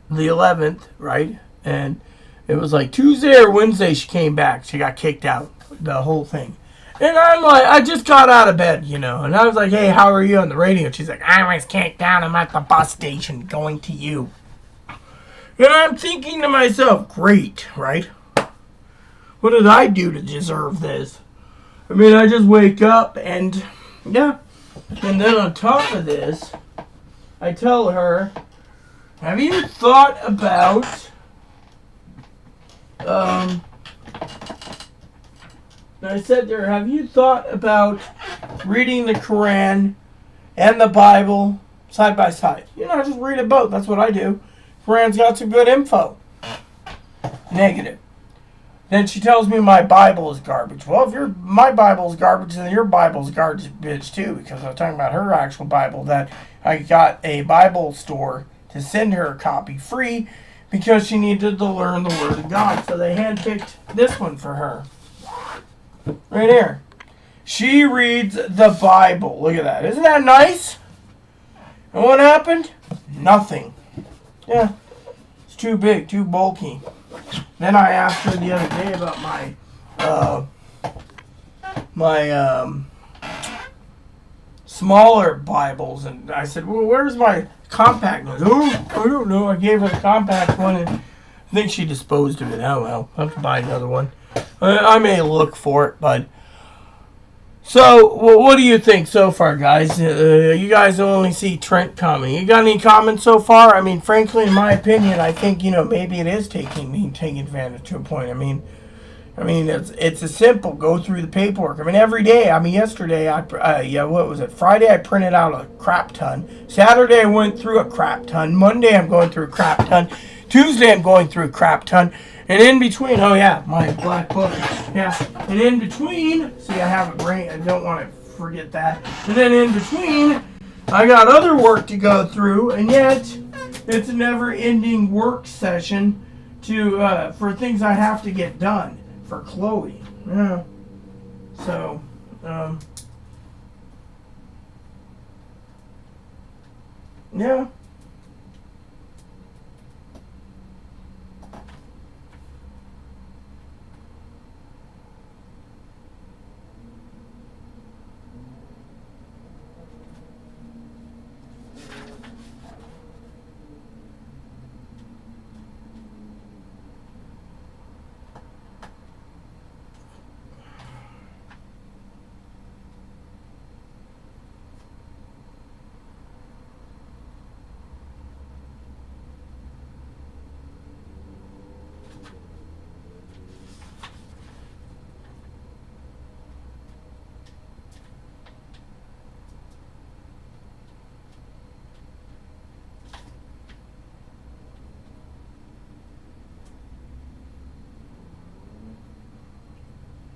the 11th, right? And it was like Tuesday or Wednesday she came back. She got kicked out, the whole thing. And I'm like, I just got out of bed, and I was like, hey, how are you on the radio? And she's like, I was kicked out. I'm at the bus station going to you. And I'm thinking to myself, great, right? What did I do to deserve this? I mean, I just wake up and, yeah. And then on top of this, I tell her, have you thought about, I said to her, have you thought about reading the Quran and the Bible side by side? Just read it both. That's what I do. Quran's got some good info. Negative. Then she tells me my Bible is garbage. Well, if my Bible is garbage, then your Bible's garbage too, because I was talking about her actual Bible, that I got a Bible store to send her a copy free because she needed to learn the Word of God. So they handpicked this one for her. Right here. She reads the Bible. Look at that. Isn't that nice? And what happened? Nothing. Yeah. It's too big, too bulky. Then I asked her the other day about my smaller Bibles, and I said, well, where's my compact one? Oh, I don't know. I gave her the compact one, and I think she disposed of it. Oh, well. I'll have to buy another one. I may look for it, but... So, what do you think so far, guys? You guys only see Trent coming. You got any comments so far? I mean, frankly, in my opinion, I think, maybe it is taking advantage to a point. I mean, it's a simple, go through the paperwork. I mean, every day, yesterday, what was it? Friday, I printed out a crap ton. Saturday, I went through a crap ton. Monday, I'm going through a crap ton. Tuesday, I'm going through a crap ton. And in between, my black book. Yeah. And in between, see, I have it right. I don't want to forget that. And then in between, I got other work to go through, and yet it's a never-ending work session for things I have to get done for Chloe. Yeah. So, yeah.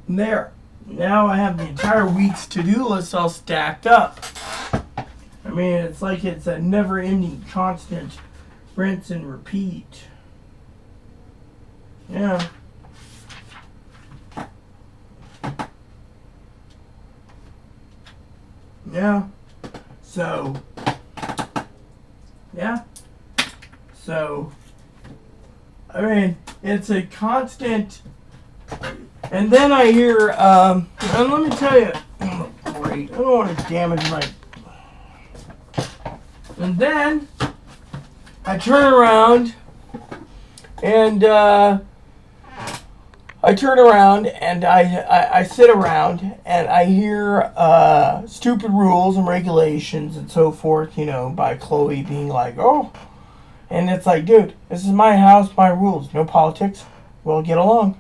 There. Now I have the entire week's to-do list all stacked up. I mean, it's like it's a never-ending, constant rinse and repeat. Yeah. Yeah. So. Yeah. So. I mean, it's a constant. And then I hear, and let me tell you, great, I don't want to damage my, and then I turn around And I turn around and I sit around and I hear stupid rules and regulations and so forth, by Chloe being like, oh. And it's like, dude, this is my house, my rules. No politics. We'll get along.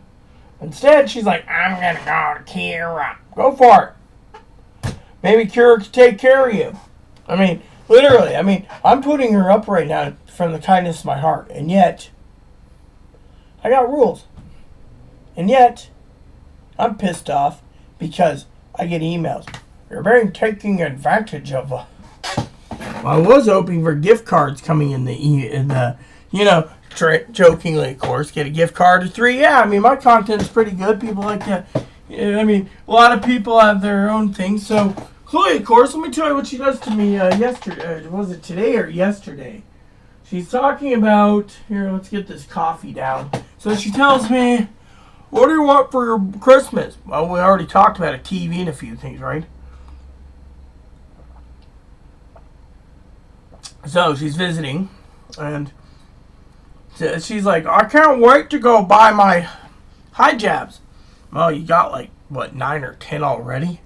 Instead, she's like, I'm going to go to Kira. Go for it. Maybe Kira could take care of you. I mean, literally, I'm putting her up right now from the kindness of my heart. And yet, I got rules. And yet, I'm pissed off because I get emails. You're being taken advantage of. I was hoping for gift cards coming in the jokingly, of course, get a gift card or 3. Yeah, my content's pretty good. People like to, a lot of people have their own things. So, Chloe, of course, let me tell you what she does to me yesterday. Was it today or yesterday? She's talking about, here, let's get this coffee down. So she tells me, what do you want for your Christmas? Well, we already talked about a TV and a few things, right? So she's visiting, and she's like, I can't wait to go buy my hijabs. Well, you got 9 or 10 already,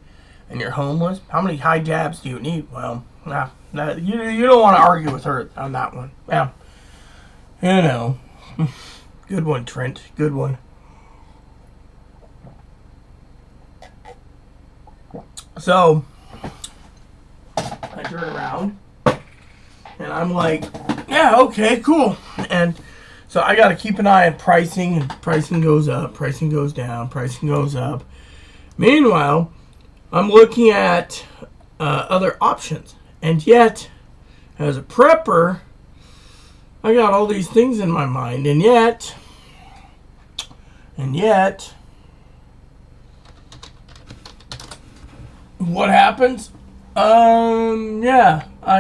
and you're homeless? How many hijabs do you need? Well, nah, you don't want to argue with her on that one. Yeah. Good one, Trent. Good one. So, I turn around, and I'm like, yeah, okay, cool. And so I got to keep an eye on pricing, and pricing goes up, pricing goes down, pricing goes up. Meanwhile, I'm looking at other options. And yet, as a prepper, I got all these things in my mind. And yet, what happens? Yeah, I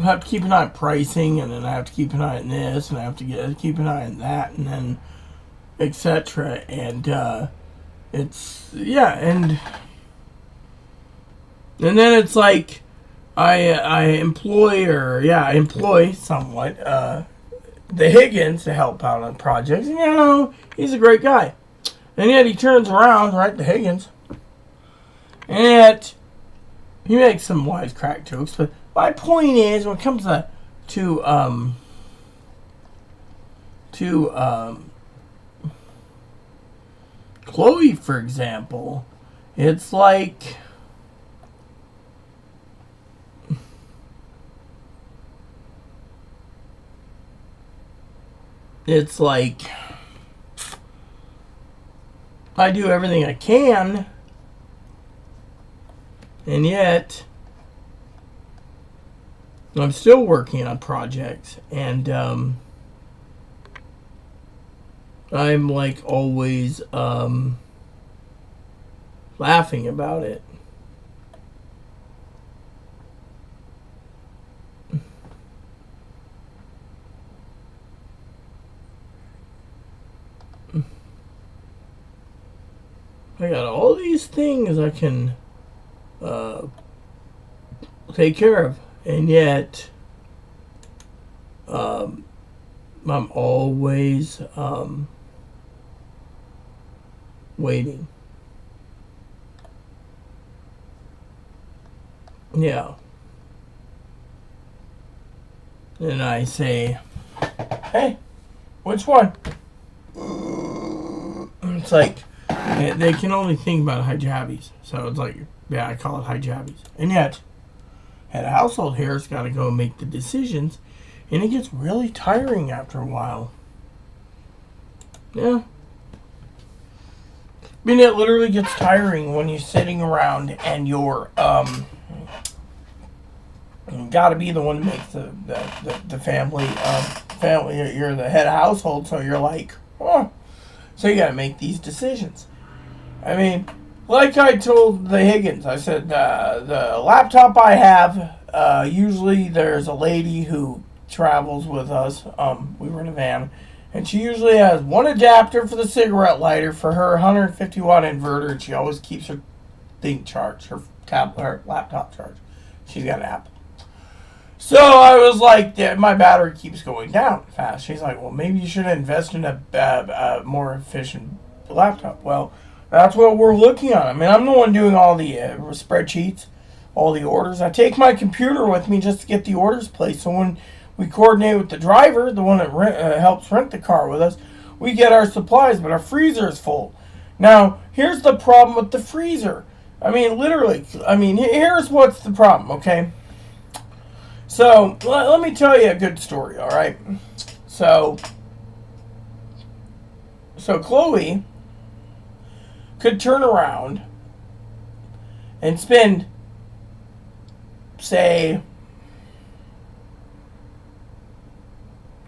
have to keep an eye on pricing, and then I have to keep an eye on this, and I have to keep an eye on that, and then etc. And it's, yeah, and then it's like I employ somewhat the Higgins to help out on projects. And, he's a great guy. And yet he turns around, right, the Higgins, and yet he makes some wisecrack jokes. But my point is, when it comes to Chloe, for example, it's like, I do everything I can, and yet I'm still working on projects, and I'm always laughing about it. I got all these things I can take care of, and yet I'm always waiting. Yeah. And I say, hey, which one? It's like, they can only think about hijabis. So it's like, yeah, I call it hijabis. And yet, head of household here has got to go make the decisions. And it gets really tiring after a while. Yeah. It literally gets tiring when you're sitting around and you're, got to be the one to make the family, you're the head of household, so you're like, oh. So you got to make these decisions. Like I told the Higgins, I said, the laptop I have, usually there's a lady who travels with us. We were in a van, and she usually has one adapter for the cigarette lighter for her 150 watt inverter, and she always keeps her thing charged, her tablet or laptop charge. She's got an Apple. So I was like, yeah, my battery keeps going down fast. She's like, well, maybe you should invest in a more efficient laptop. Well, that's what we're looking at. I mean, I'm the one doing all the spreadsheets, all the orders. I take my computer with me just to get the orders placed. So when we coordinate with the driver, the one that helps rent the car with us, we get our supplies, but our freezer is full. Now, here's the problem with the freezer. I mean, literally, here's what's the problem, okay? So, let me tell you a good story, all right? So Chloe could turn around and spend, say,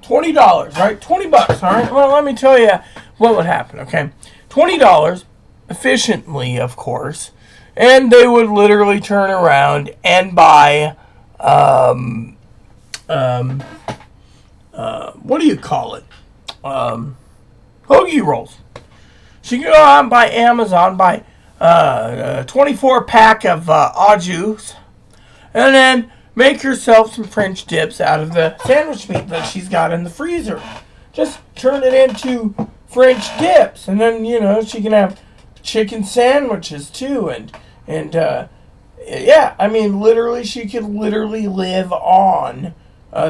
$20, right? $20, all right? Well, let me tell you what would happen, okay? $20, efficiently, of course, and they would literally turn around and buy what do you call it? Hoagie rolls. So you can go out and buy Amazon, buy 24 pack of au jus, and then make yourself some French dips out of the sandwich meat that she's got in the freezer. Just turn it into French dips, and then, she can have chicken sandwiches too, and yeah, I mean, literally, she could literally live on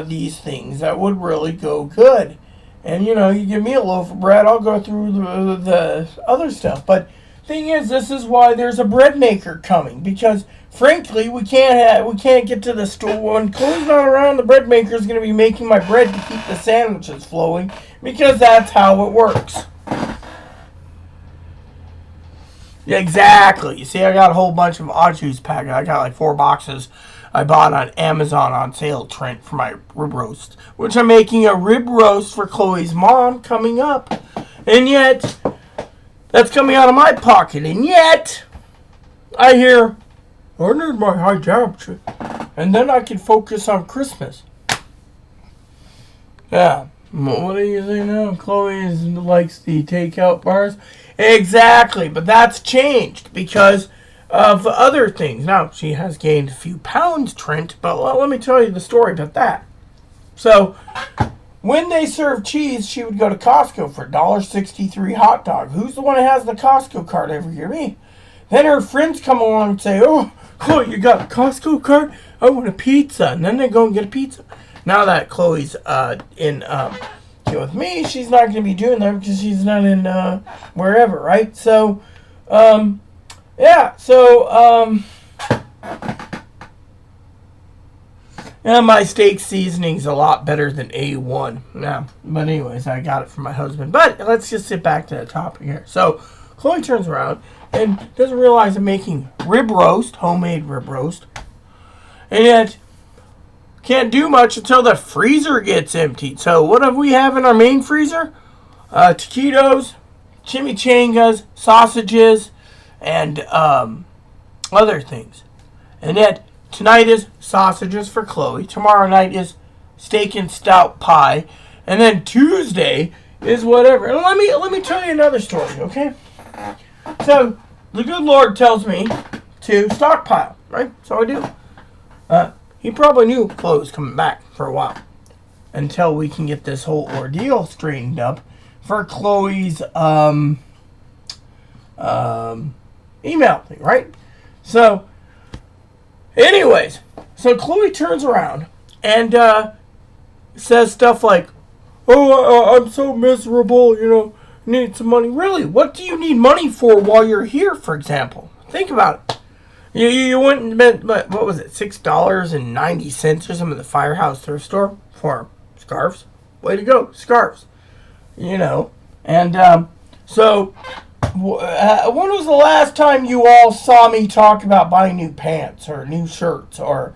these things that would really go good. And, you give me a loaf of bread, I'll go through the other stuff. But thing is, this is why there's a bread maker coming, because frankly, we can't get to the store when Chloe's not around. The bread maker is going to be making my bread to keep the sandwiches flowing, because that's how it works. Yeah, exactly. You see, I got a whole bunch of au jus packets. I got like 4 boxes I bought on Amazon on sale, Trent, for my rib roast, which I'm making a rib roast for Chloe's mom coming up. And yet, that's coming out of my pocket. And yet, I hear, I need my high job, and then I can focus on Christmas. Yeah. What do you think now? Chloe likes the takeout bars. Exactly, but that's changed because of other things. Now, she has gained a few pounds, Trent, but let me tell you the story about that. So, when they serve cheese, she would go to Costco for $1.63 hot dog. Who's the one that has the Costco card every year? Me. Then her friends come along and say, oh, Chloe, you got a Costco card? I want a pizza. And then they go and get a pizza. Now that Chloe's with me, she's not going to be doing that because she's not in wherever, right? So, yeah. So, my steak seasoning's a lot better than A1. Yeah, but anyways, I got it from my husband. But let's just get back to the topic here. So, Chloe turns around and doesn't realize I'm making rib roast, homemade rib roast, and yet can't do much until the freezer gets emptied. So what do we have in our main freezer? Taquitos, chimichangas, sausages, and other things. And yet tonight is sausages for Chloe. Tomorrow night is steak and stout pie, and then Tuesday is whatever. And let me tell you another story, okay? So the good Lord tells me to stockpile, right? So I do. He probably knew Chloe was coming back for a while until we can get this whole ordeal straightened up for Chloe's email thing, right? So, anyways, so Chloe turns around and says stuff like, oh, I'm so miserable, need some money. Really, what do you need money for while you're here, for example? Think about it. You went and spent, what was it, $6.90 or something at the Firehouse thrift store for scarves? Way to go, scarves. And so when was the last time you all saw me talk about buying new pants or new shirts or,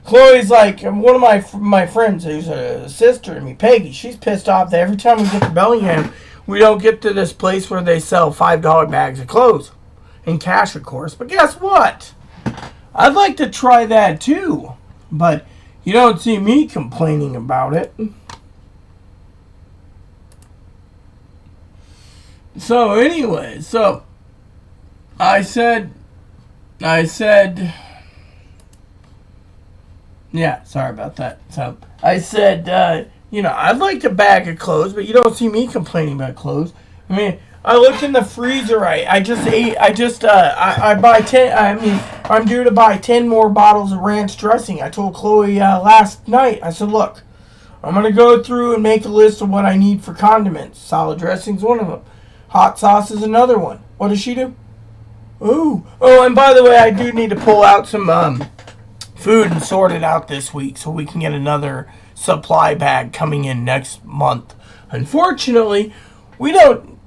Chloe's like, one of my friends who's a sister to me, Peggy, she's pissed off that every time we get to Bellingham, we don't get to this place where they sell $5 bags of clothes. In cash, of course. But guess what? I'd like to try that too. But you don't see me complaining about it. So anyway, I said, I said, yeah, sorry about that. So I said, I'd like a bag of clothes, but you don't see me complaining about clothes. I mean, I looked in the freezer. I just ate. I buy 10. I'm due to buy 10 more bottles of ranch dressing. I told Chloe last night. I said, look, I'm gonna go through and make a list of what I need for condiments. Salad dressing's one of them. Hot sauce is another one. What does she do? Ooh. Oh, and by the way, I do need to pull out some food and sort it out this week so we can get another supply bag coming in next month. Unfortunately, we don't.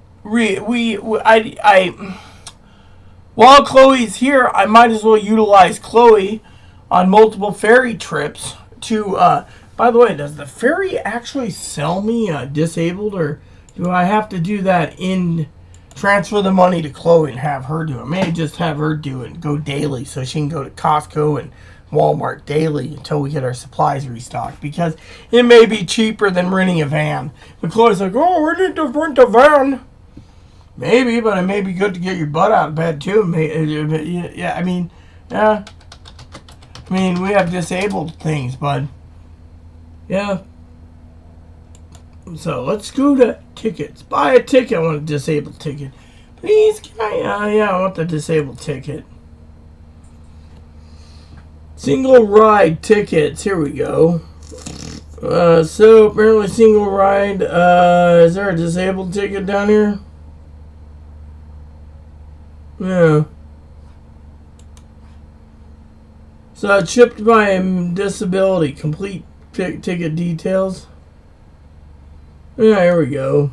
While Chloe's here, I might as well utilize Chloe on multiple ferry trips to. By the way, does the ferry actually sell me disabled, or do I have to do that transfer the money to Chloe and have her do it? Maybe just have her do it and go daily so she can go to Costco and Walmart daily until we get our supplies restocked, because it may be cheaper than renting a van. But Chloe's like, oh, we need to rent a van. Maybe, but it may be good to get your butt out of bed too. Yeah, I mean, we have disabled things, but yeah. So let's go to tickets. Buy a ticket. I want a disabled ticket. Please, can I? Yeah, I want the disabled ticket. Single ride tickets. Here we go. So apparently single ride. Is there a disabled ticket down here? Yeah. So chipped by disability. Complete ticket details. Yeah, here we go.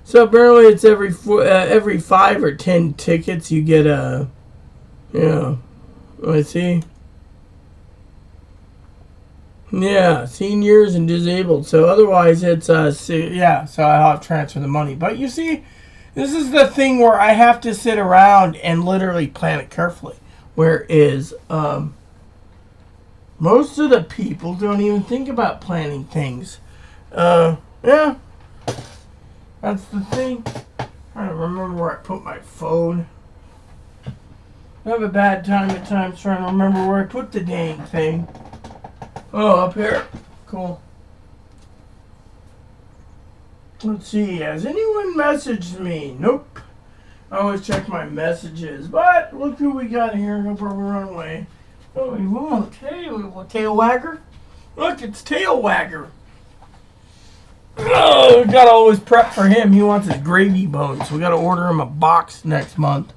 So apparently it's every 5 or 10 tickets you get a. Yeah. I see. Yeah, seniors and disabled. So otherwise it's yeah, so I'll have to transfer the money. But you see, this is the thing where I have to sit around and literally plan it carefully. Whereas most of the people don't even think about planning things. Yeah. That's the thing. I don't remember where I put my phone. I have a bad time at times trying to remember where I put the dang thing. Oh, up here. Cool. Let's see. Has anyone messaged me? Nope. I always check my messages. But look who we got here. He'll probably run away. Oh, he won't. Hey, little tail wagger. Look, it's Tail Wagger. Oh, we gotta always prep for him. He wants his gravy bones. So we gotta order him a box next month.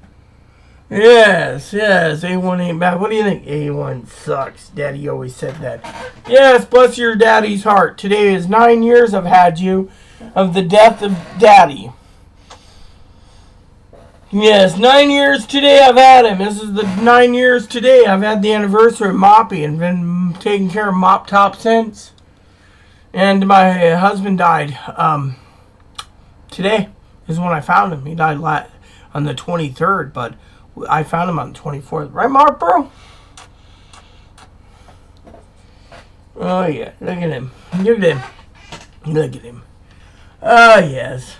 Yes, A1 ain't bad. What do you think? A1 sucks. Daddy always said that. Yes, bless your daddy's heart. Today is 9 years I've had you of the death of Daddy. Yes, 9 years today I've had him. This is the 9 years today I've had the anniversary of Moppy and been taking care of Mop Top since. And my husband died. Today is when I found him. He died on the 23rd, but I found him on the 24th. Right, Mark, bro? Oh, yeah. Look at him. Look at him. Look at him. Oh, yes.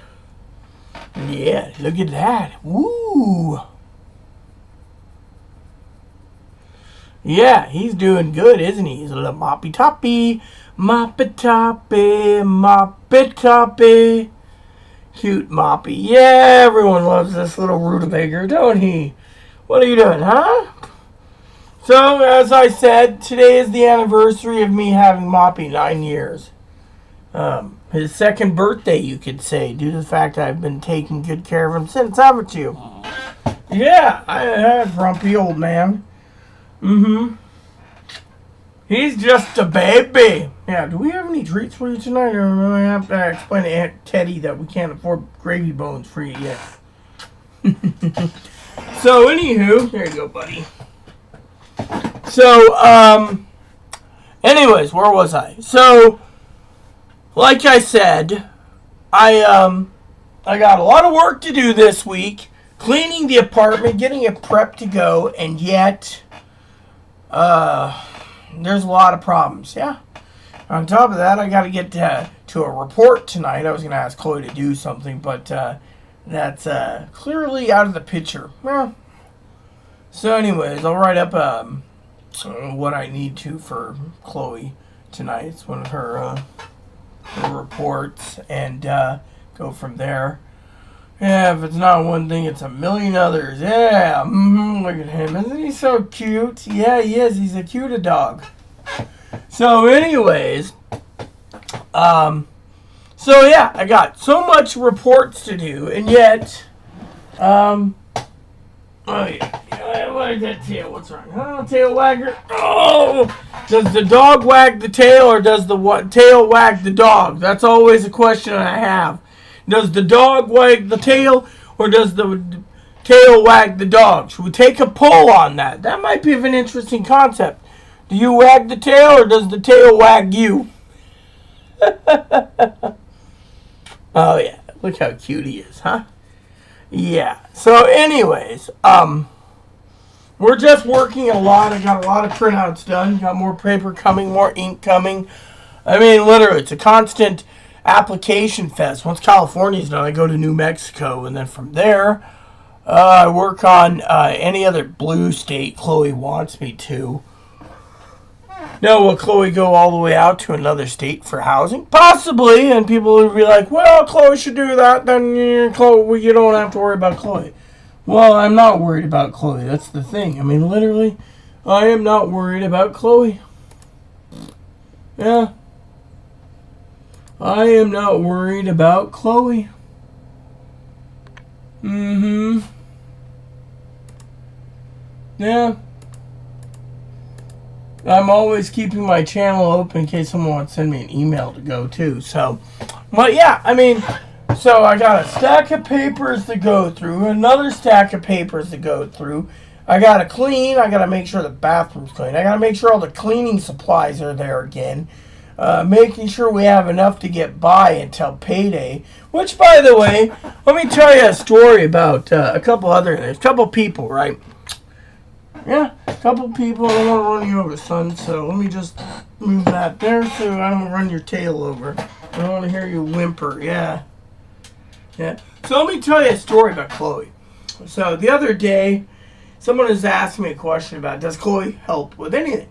Yeah, look at that. Woo. Yeah, he's doing good, isn't he? He's a little moppy toppy. Moppy toppy. Moppy toppy. Cute Moppy. Yeah, everyone loves this little rutabaga, don't he? What are you doing, huh? So, as I said, today is the anniversary of me having Moppy 9 years. His second birthday, you could say, due to the fact that I've been taking good care of him since, haven't you? Yeah, I had grumpy old man. Mm-hmm. He's just a baby. Yeah, do we have any treats for you tonight? Or do I have to explain to Aunt Teddy that we can't afford gravy bones for you yet? So, anywho, there you go, buddy. So, anyways, where was I? So, like I said, I got a lot of work to do this week. Cleaning the apartment, getting it prepped to go, and yet, there's a lot of problems, yeah? On top of that, I got to get to a report tonight. I was going to ask Chloe to do something, but that's clearly out of the picture. Well, so anyways, I'll write up what I need to for Chloe tonight. It's one of her reports, and go from there. Yeah, if it's not one thing, it's a million others. Yeah, look at him. Isn't he so cute? Yeah, he is. He's a cute dog. So anyways, so yeah, I got so much reports to do, and yet, oh yeah, what is that tail? What's wrong? Oh, tail wagger. Oh, does the dog wag the tail, or does the tail wag the dog? That's always a question I have. Does the dog wag the tail, or does the tail wag the dog? Should we take a poll on that? That might be of an interesting concept. Do you wag the tail, or does the tail wag you? Oh yeah, look how cute he is, huh? Yeah. So anyways, we're just working a lot. I got a lot of printouts done. Got more paper coming, more ink coming. I mean, literally, it's a constant application fest. Once California's done, I go to New Mexico, and then from there, I work on any other blue state Chloe wants me to. Now, will Chloe go all the way out to another state for housing? Possibly, and people would be like, well, Chloe should do that, then you don't have to worry about Chloe. Well, I'm not worried about Chloe. That's the thing. I mean, literally, I am not worried about Chloe. Yeah. I am not worried about Chloe. Yeah. I'm always keeping my channel open in case someone wants to send me an email to go to. So, but yeah, I mean, so I got a stack of papers to go through, another stack of papers to go through. I got to clean. I got to make sure the bathroom's clean. I got to make sure all the cleaning supplies are there again. Making sure we have enough to get by until payday. Which, by the way, let me tell you a story about a couple other things. A couple people, right? Yeah, a couple people. I don't want to run you over, son, so let me just move that there so I don't run your tail over. I don't want to hear you whimper. Yeah. Yeah. So let me tell you a story about Chloe. So the other day, someone has asked me a question about, does Chloe help with anything?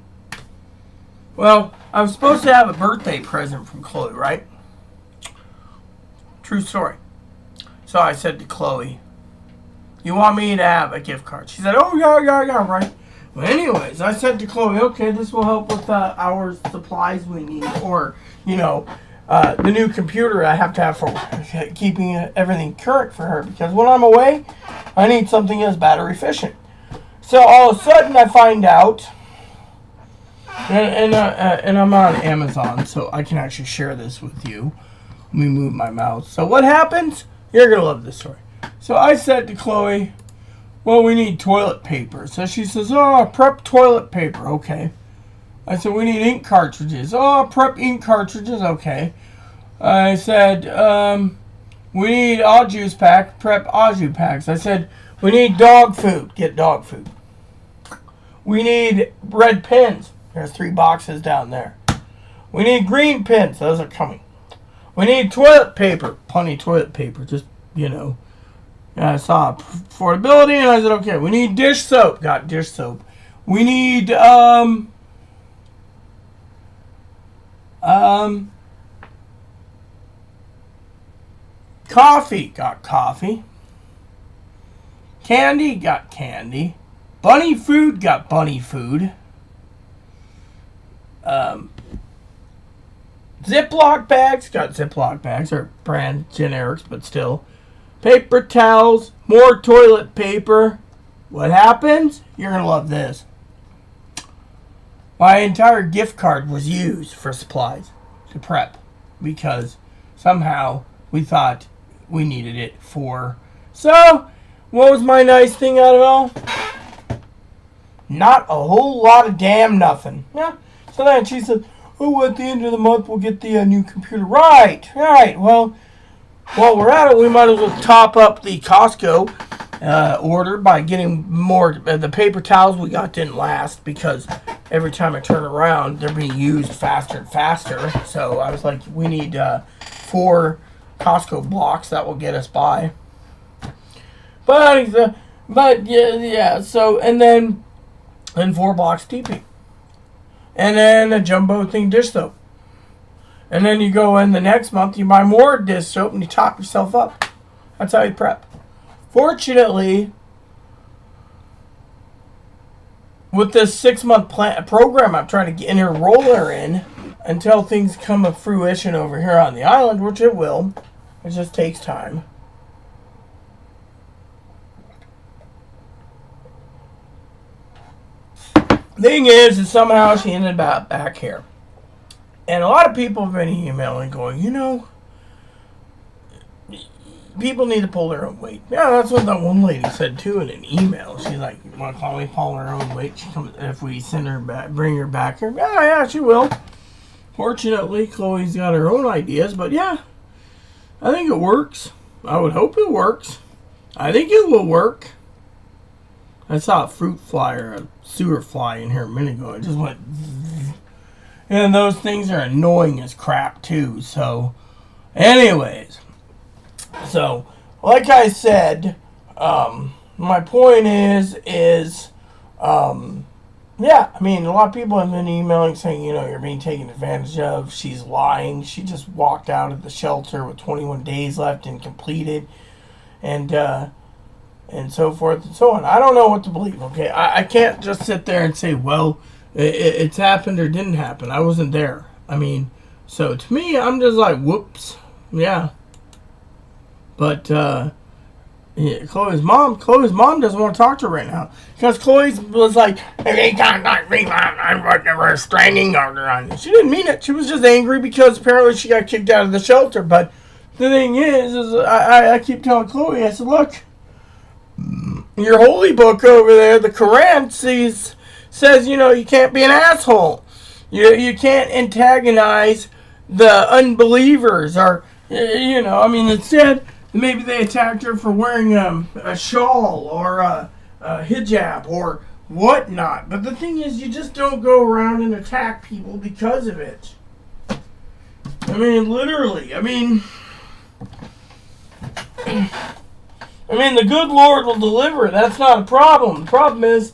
Well, I was supposed to have a birthday present from Chloe, right? True story. So I said to Chloe, you want me to have a gift card? She said, oh, yeah, right. Well, anyways, I said to Chloe, okay, this will help with our supplies we need. Or, the new computer I have to have for keeping everything current for her. Because when I'm away, I need something that's battery efficient. So all of a sudden I find out, and I'm on Amazon, so I can actually share this with you. Let me move my mouse. So what happens? You're going to love this story. So I said to Chloe, well, we need toilet paper. So she says, oh, prep toilet paper. Okay. I said, we need ink cartridges. Oh, prep ink cartridges. Okay. I said, we need au juice pack. Prep au juice packs. I said, we need dog food. Get dog food. We need red pens. There's 3 boxes down there. We need green pens. Those are coming. We need toilet paper. Plenty of toilet paper. Just, I saw affordability and I said, okay, we need dish soap. Got dish soap. We need, coffee. Got coffee. Candy. Got candy. Bunny food. Got bunny food. Ziploc bags. Got Ziploc bags. Or brand generics, but still. Paper towels. More toilet paper. What happens? You're going to love this. My entire gift card was used for supplies to prep. Because somehow we thought we needed it for. So, what was my nice thing out of it all? Not a whole lot of damn nothing. Yeah. So then she said, oh, at the end of the month we'll get the new computer. Right. Well, while we're at it, we might as well top up the Costco order by getting more. The paper towels we got didn't last because every time I turn around, they're being used faster and faster. So I was like, we need 4 Costco blocks that will get us by. But yeah. So and 4 blocks TP, and then a jumbo thing dish soap, and then you go in the next month, you buy more dish soap, and you top yourself up. That's how you prep. Fortunately, with this 6-month program I'm trying to enroll her in until things come to fruition over here on the island, which it will. It just takes time. Thing is somehow she ended up back here. And a lot of people have been emailing going, people need to pull their own weight. Yeah, that's what that one lady said too in an email. She's like, "You want to call me pull her own weight? She comes if we send her back, bring her back here." Yeah, she will. Fortunately, Chloe's got her own ideas, but yeah, I think it works. I would hope it works. I think it will work. I saw a fruit fly or a sewer fly in here a minute ago. It just went, and those things are annoying as crap too. So, anyways. So, like I said, my point is, yeah, I mean, a lot of people have been emailing saying, you're being taken advantage of. She's lying. She just walked out of the shelter with 21 days left and completed, and so forth and so on. I don't know what to believe, okay? I can't just sit there and say, well, it's happened or didn't happen. I wasn't there. I mean, so to me, I'm just like, whoops, yeah. But yeah, Chloe's mom doesn't want to talk to her right now because Chloe was like, "Hey, can't talk to me, I'm putting a restraining order on you." She didn't mean it. She was just angry because apparently she got kicked out of the shelter. But the thing is I keep telling Chloe, I said, "Look, your holy book over there, the Quran, says you can't be an asshole. You can't antagonize the unbelievers or instead." Maybe they attacked her for wearing a shawl or a hijab or whatnot. But the thing is, you just don't go around and attack people because of it. I mean, literally. I mean, the good Lord will deliver. That's not a problem. The problem is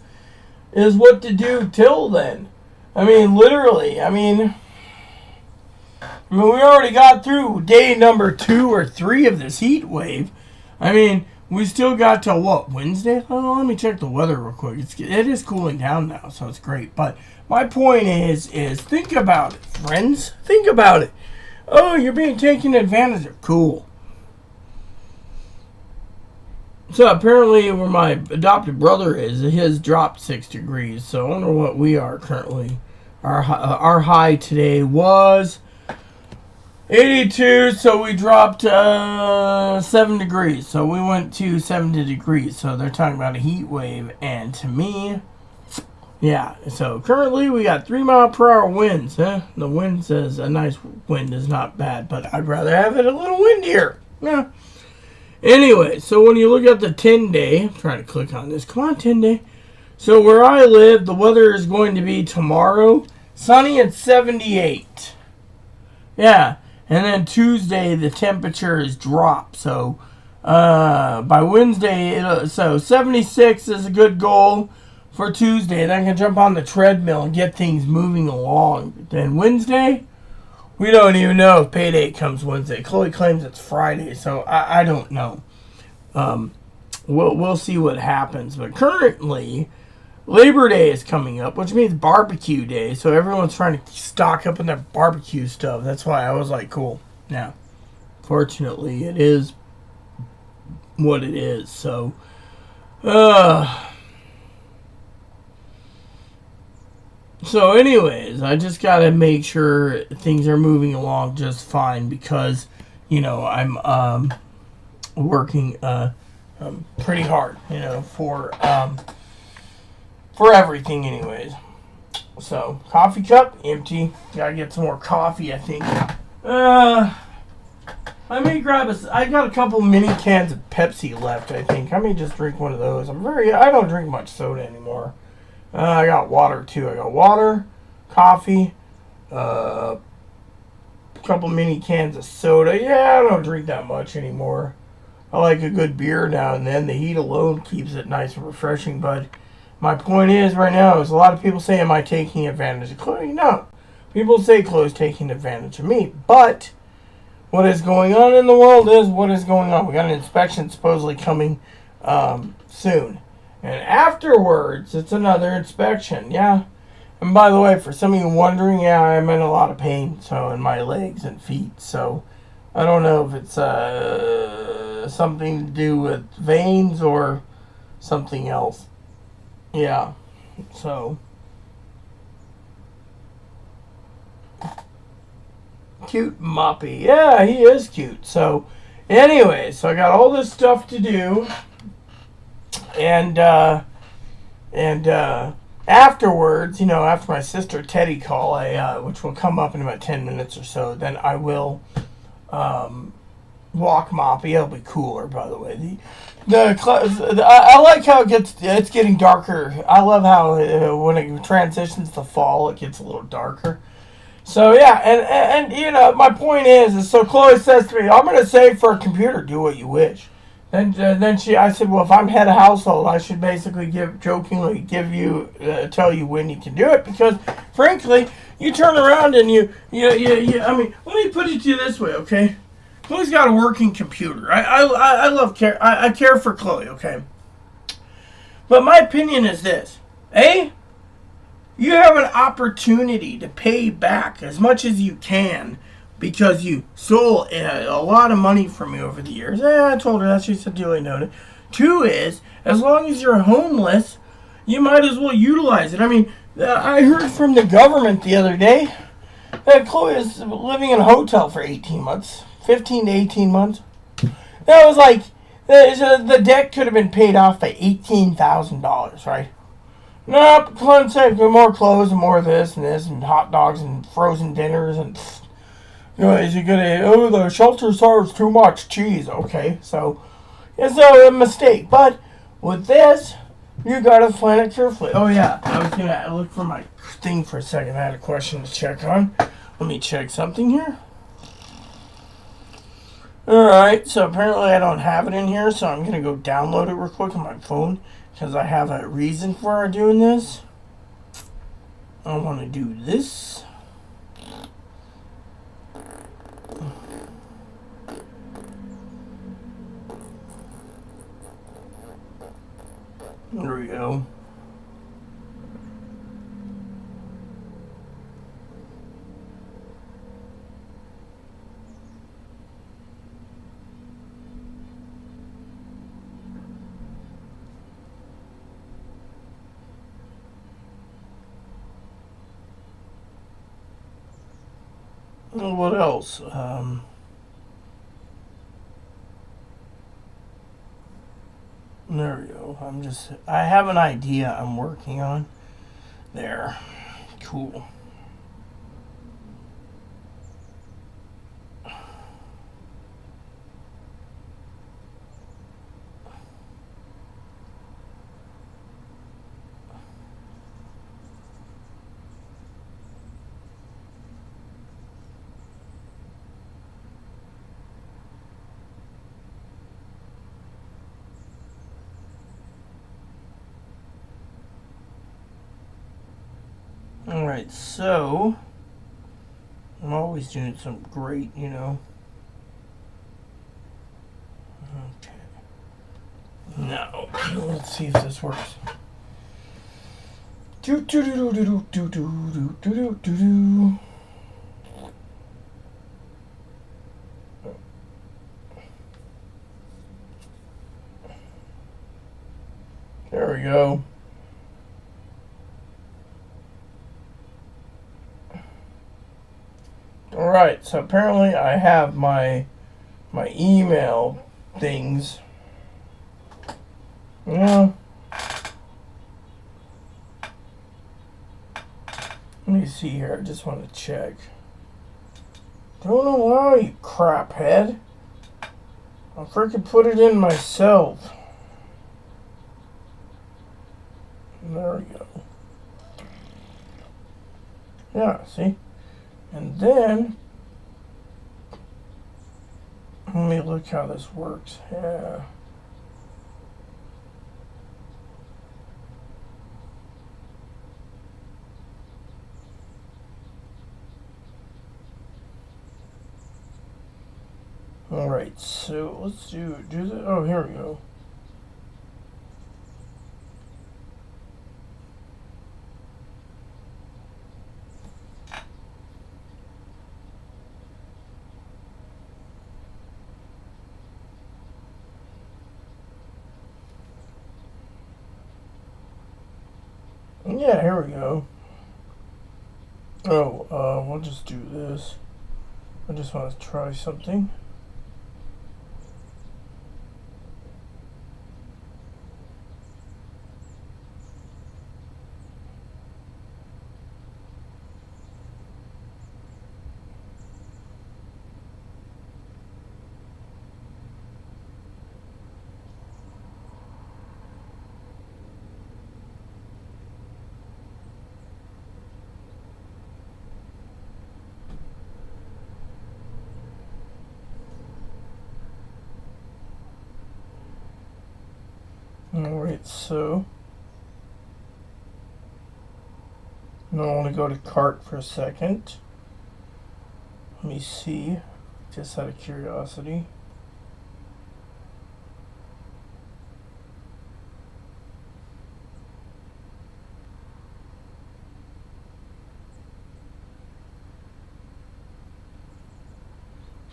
what to do till then. I mean, literally. I mean, we already got through day number 2 or 3 of this heat wave. I mean, we still got to what, Wednesday? Oh, let me check the weather real quick. It is cooling down now, so it's great. But my point is think about it, friends. Think about it. Oh, you're being taken advantage of. Cool. So apparently where my adopted brother is, his dropped 6 degrees. So I wonder what we are currently. Our high today was 82, so we dropped 7 degrees. So we went to 70 degrees. So they're talking about a heat wave. And to me, yeah. So currently we got 3-mile-per-hour winds. The wind says a nice wind is not bad, but I'd rather have it a little windier. Yeah. Anyway, so when you look at the 10-day, I'm trying to click on this. Come on, 10-day. So where I live, the weather is going to be tomorrow sunny and 78. Yeah. And then Tuesday, the temperature is dropped. So by Wednesday, so 76 is a good goal for Tuesday. Then I can jump on the treadmill and get things moving along. Then Wednesday, we don't even know if payday comes Wednesday. Chloe claims it's Friday, so I don't know. We'll see what happens. But currently, Labor Day is coming up, which means barbecue day. So everyone's trying to stock up on their barbecue stuff. That's why I was like, cool. Now, fortunately, it is what it is. So, so anyways, I just got to make sure things are moving along just fine because, I'm working pretty hard, for everything anyways. So, coffee cup, empty. Gotta get some more coffee, I think. I may grab I got a couple mini cans of Pepsi left, I think. I may just drink one of those. I don't drink much soda anymore. I got water too. I got water, coffee, a couple mini cans of soda. Yeah, I don't drink that much anymore. I like a good beer now and then. The heat alone keeps it nice and refreshing. But my point is right now is a lot of people say, am I taking advantage of Chloe? No. People say Chloe's taking advantage of me. But what is going on in the world is what is going on. We got an inspection supposedly coming soon. And afterwards, it's another inspection. Yeah. And by the way, for some of you wondering, yeah, I'm in a lot of pain. So in my legs and feet. So I don't know if it's something to do with veins or something else. Yeah. So cute Moppy. Yeah, he is cute. So anyway, so I got all this stuff to do. And afterwards, you know, after my sister Teddy call, which will come up in about 10 minutes or so, then I will walk Moppy. It'll be cooler, by the way. I like how it's getting darker. I love how when it transitions to fall, it gets a little darker. So yeah, and you know, my point is so Chloe says to me, "I'm going to say for a computer, do what you wish." Then I said, well, if I'm head of household, I should basically jokingly tell you when you can do it, because frankly, you turn around and you. I mean, let me put it to you this way, okay? Chloe's got a working computer. I love care. I care for Chloe, okay? But my opinion is this: you have an opportunity to pay back as much as you can, because you stole a lot of money from me over the years. I told her that. She said, duly noted. 2 is, as long as you're homeless, you might as well utilize it. I mean, I heard from the government the other day that Chloe is living in a hotel for 18 months. 15 to 18 months. That was like, the debt could have been paid off by $18,000, right? Nope, Clint said more clothes and more of this and hot dogs and frozen dinners and... You know, is he gonna? The shelter serves too much cheese. Okay, so it's a mistake. But with this, you gotta plan it carefully. Oh yeah, I was gonna look for my thing for a second. I had a question to check on. Let me check something here. All right, so apparently I don't have it in here, so I'm gonna go download it real quick on my phone because I have a reason for doing this. I want to do this. There we go. What else? There we go. I have an idea I'm working on. There. Cool. Alright, so I'm always doing something great, you know. Okay. Now, let's see if this works. Do do do do do do do do do do do. There we go. Alright, so apparently I have my email things. Yeah. Let me see here, I just want to check. Don't know why, you crap head. I'll freaking put it in myself. There we go. Yeah, see? And then, let me look how this works. Yeah. Alright, so let's do the, oh, here we go. Yeah, here we go. Oh, we'll just do this. I just want to try something. Alright, so now I want to go to cart for a second. Let me see, just out of curiosity.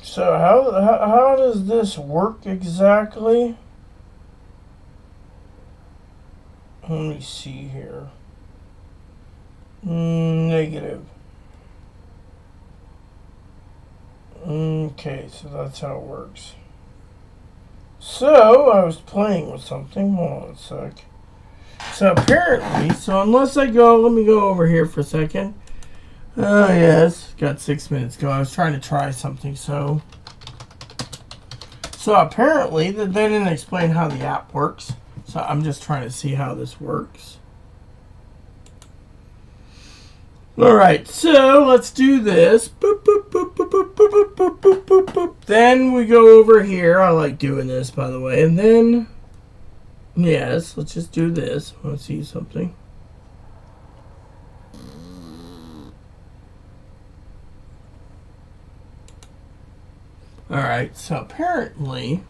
So how does this work exactly? Let me see here. Negative. Okay, so that's how it works. So, I was playing with something. Hold on a sec. So, apparently, unless I go, let me go over here for a second. Oh, yes, got 6 minutes ago. I was trying to try something, so apparently, they didn't explain how the app works. So I'm just trying to see how this works. Alright, so let's do this. Boop, boop, boop, boop, boop, boop, boop, boop, boop, boop. Then we go over here. I like doing this, by the way. And then, yes, let's just do this. I want to see something. Alright, so apparently,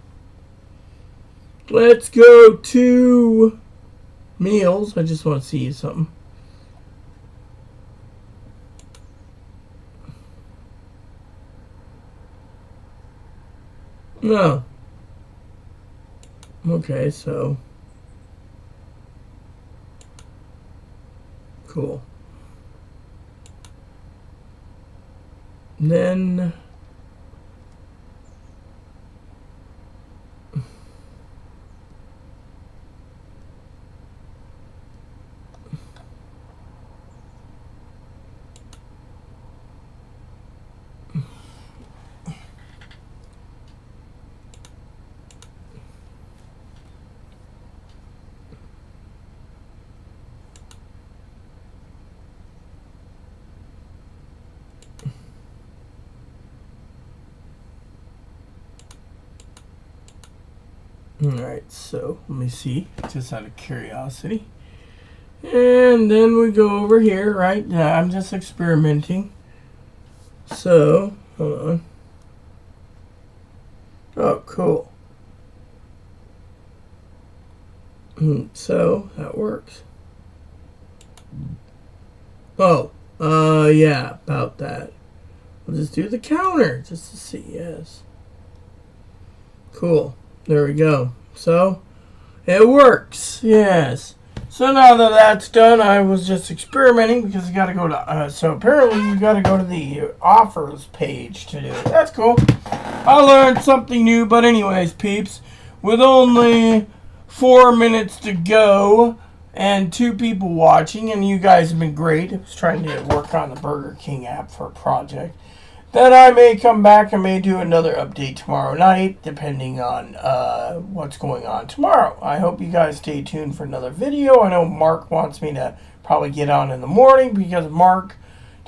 let's go to meals. I just want to see something. No. Okay, so cool. And then alright, so let me see, just out of curiosity. And then we go over here, right? Yeah, I'm just experimenting. So, hold on. Oh, cool. So, that works. Oh, yeah, about that. We'll just do the counter, just to see, yes. Cool. There we go. So, it works, yes. So now that that's done, I was just experimenting because you got to go to, so apparently you got to go to the offers page to do it. That's cool. I learned something new, but anyways, peeps, with only 4 minutes to go and 2 people watching, and you guys have been great. I was trying to work on the Burger King app for a project. Then I may come back and may do another update tomorrow night, depending on what's going on tomorrow. I hope you guys stay tuned for another video. I know Mark wants me to probably get on in the morning because Mark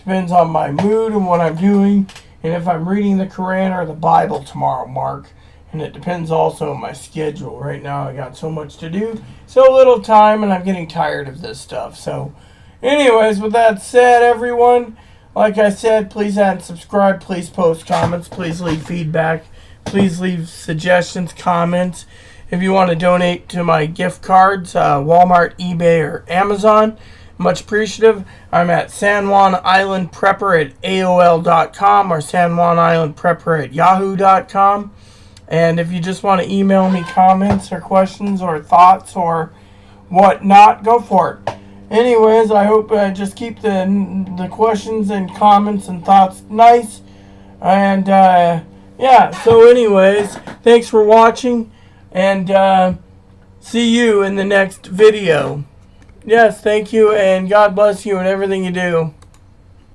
Depends on my mood and what I'm doing, and if I'm reading the Quran or the Bible tomorrow, Mark. And it depends also on my schedule. Right now I got so much to do, so little time, and I'm getting tired of this stuff. So anyways, with that said, everyone, like I said, please add and subscribe. Please post comments. Please leave feedback. Please leave suggestions, comments. If you want to donate to my gift cards, Walmart, eBay, or Amazon, much appreciative. I'm at San Juan Island Prepper at AOL.com or San Juan Island Prepper at Yahoo.com. And if you just want to email me comments or questions or thoughts or whatnot, go for it. Anyways, I hope just keep the questions and comments and thoughts nice. And yeah, so anyways, thanks for watching. And see you in the next video. Yes, thank you, and God bless you in everything you do.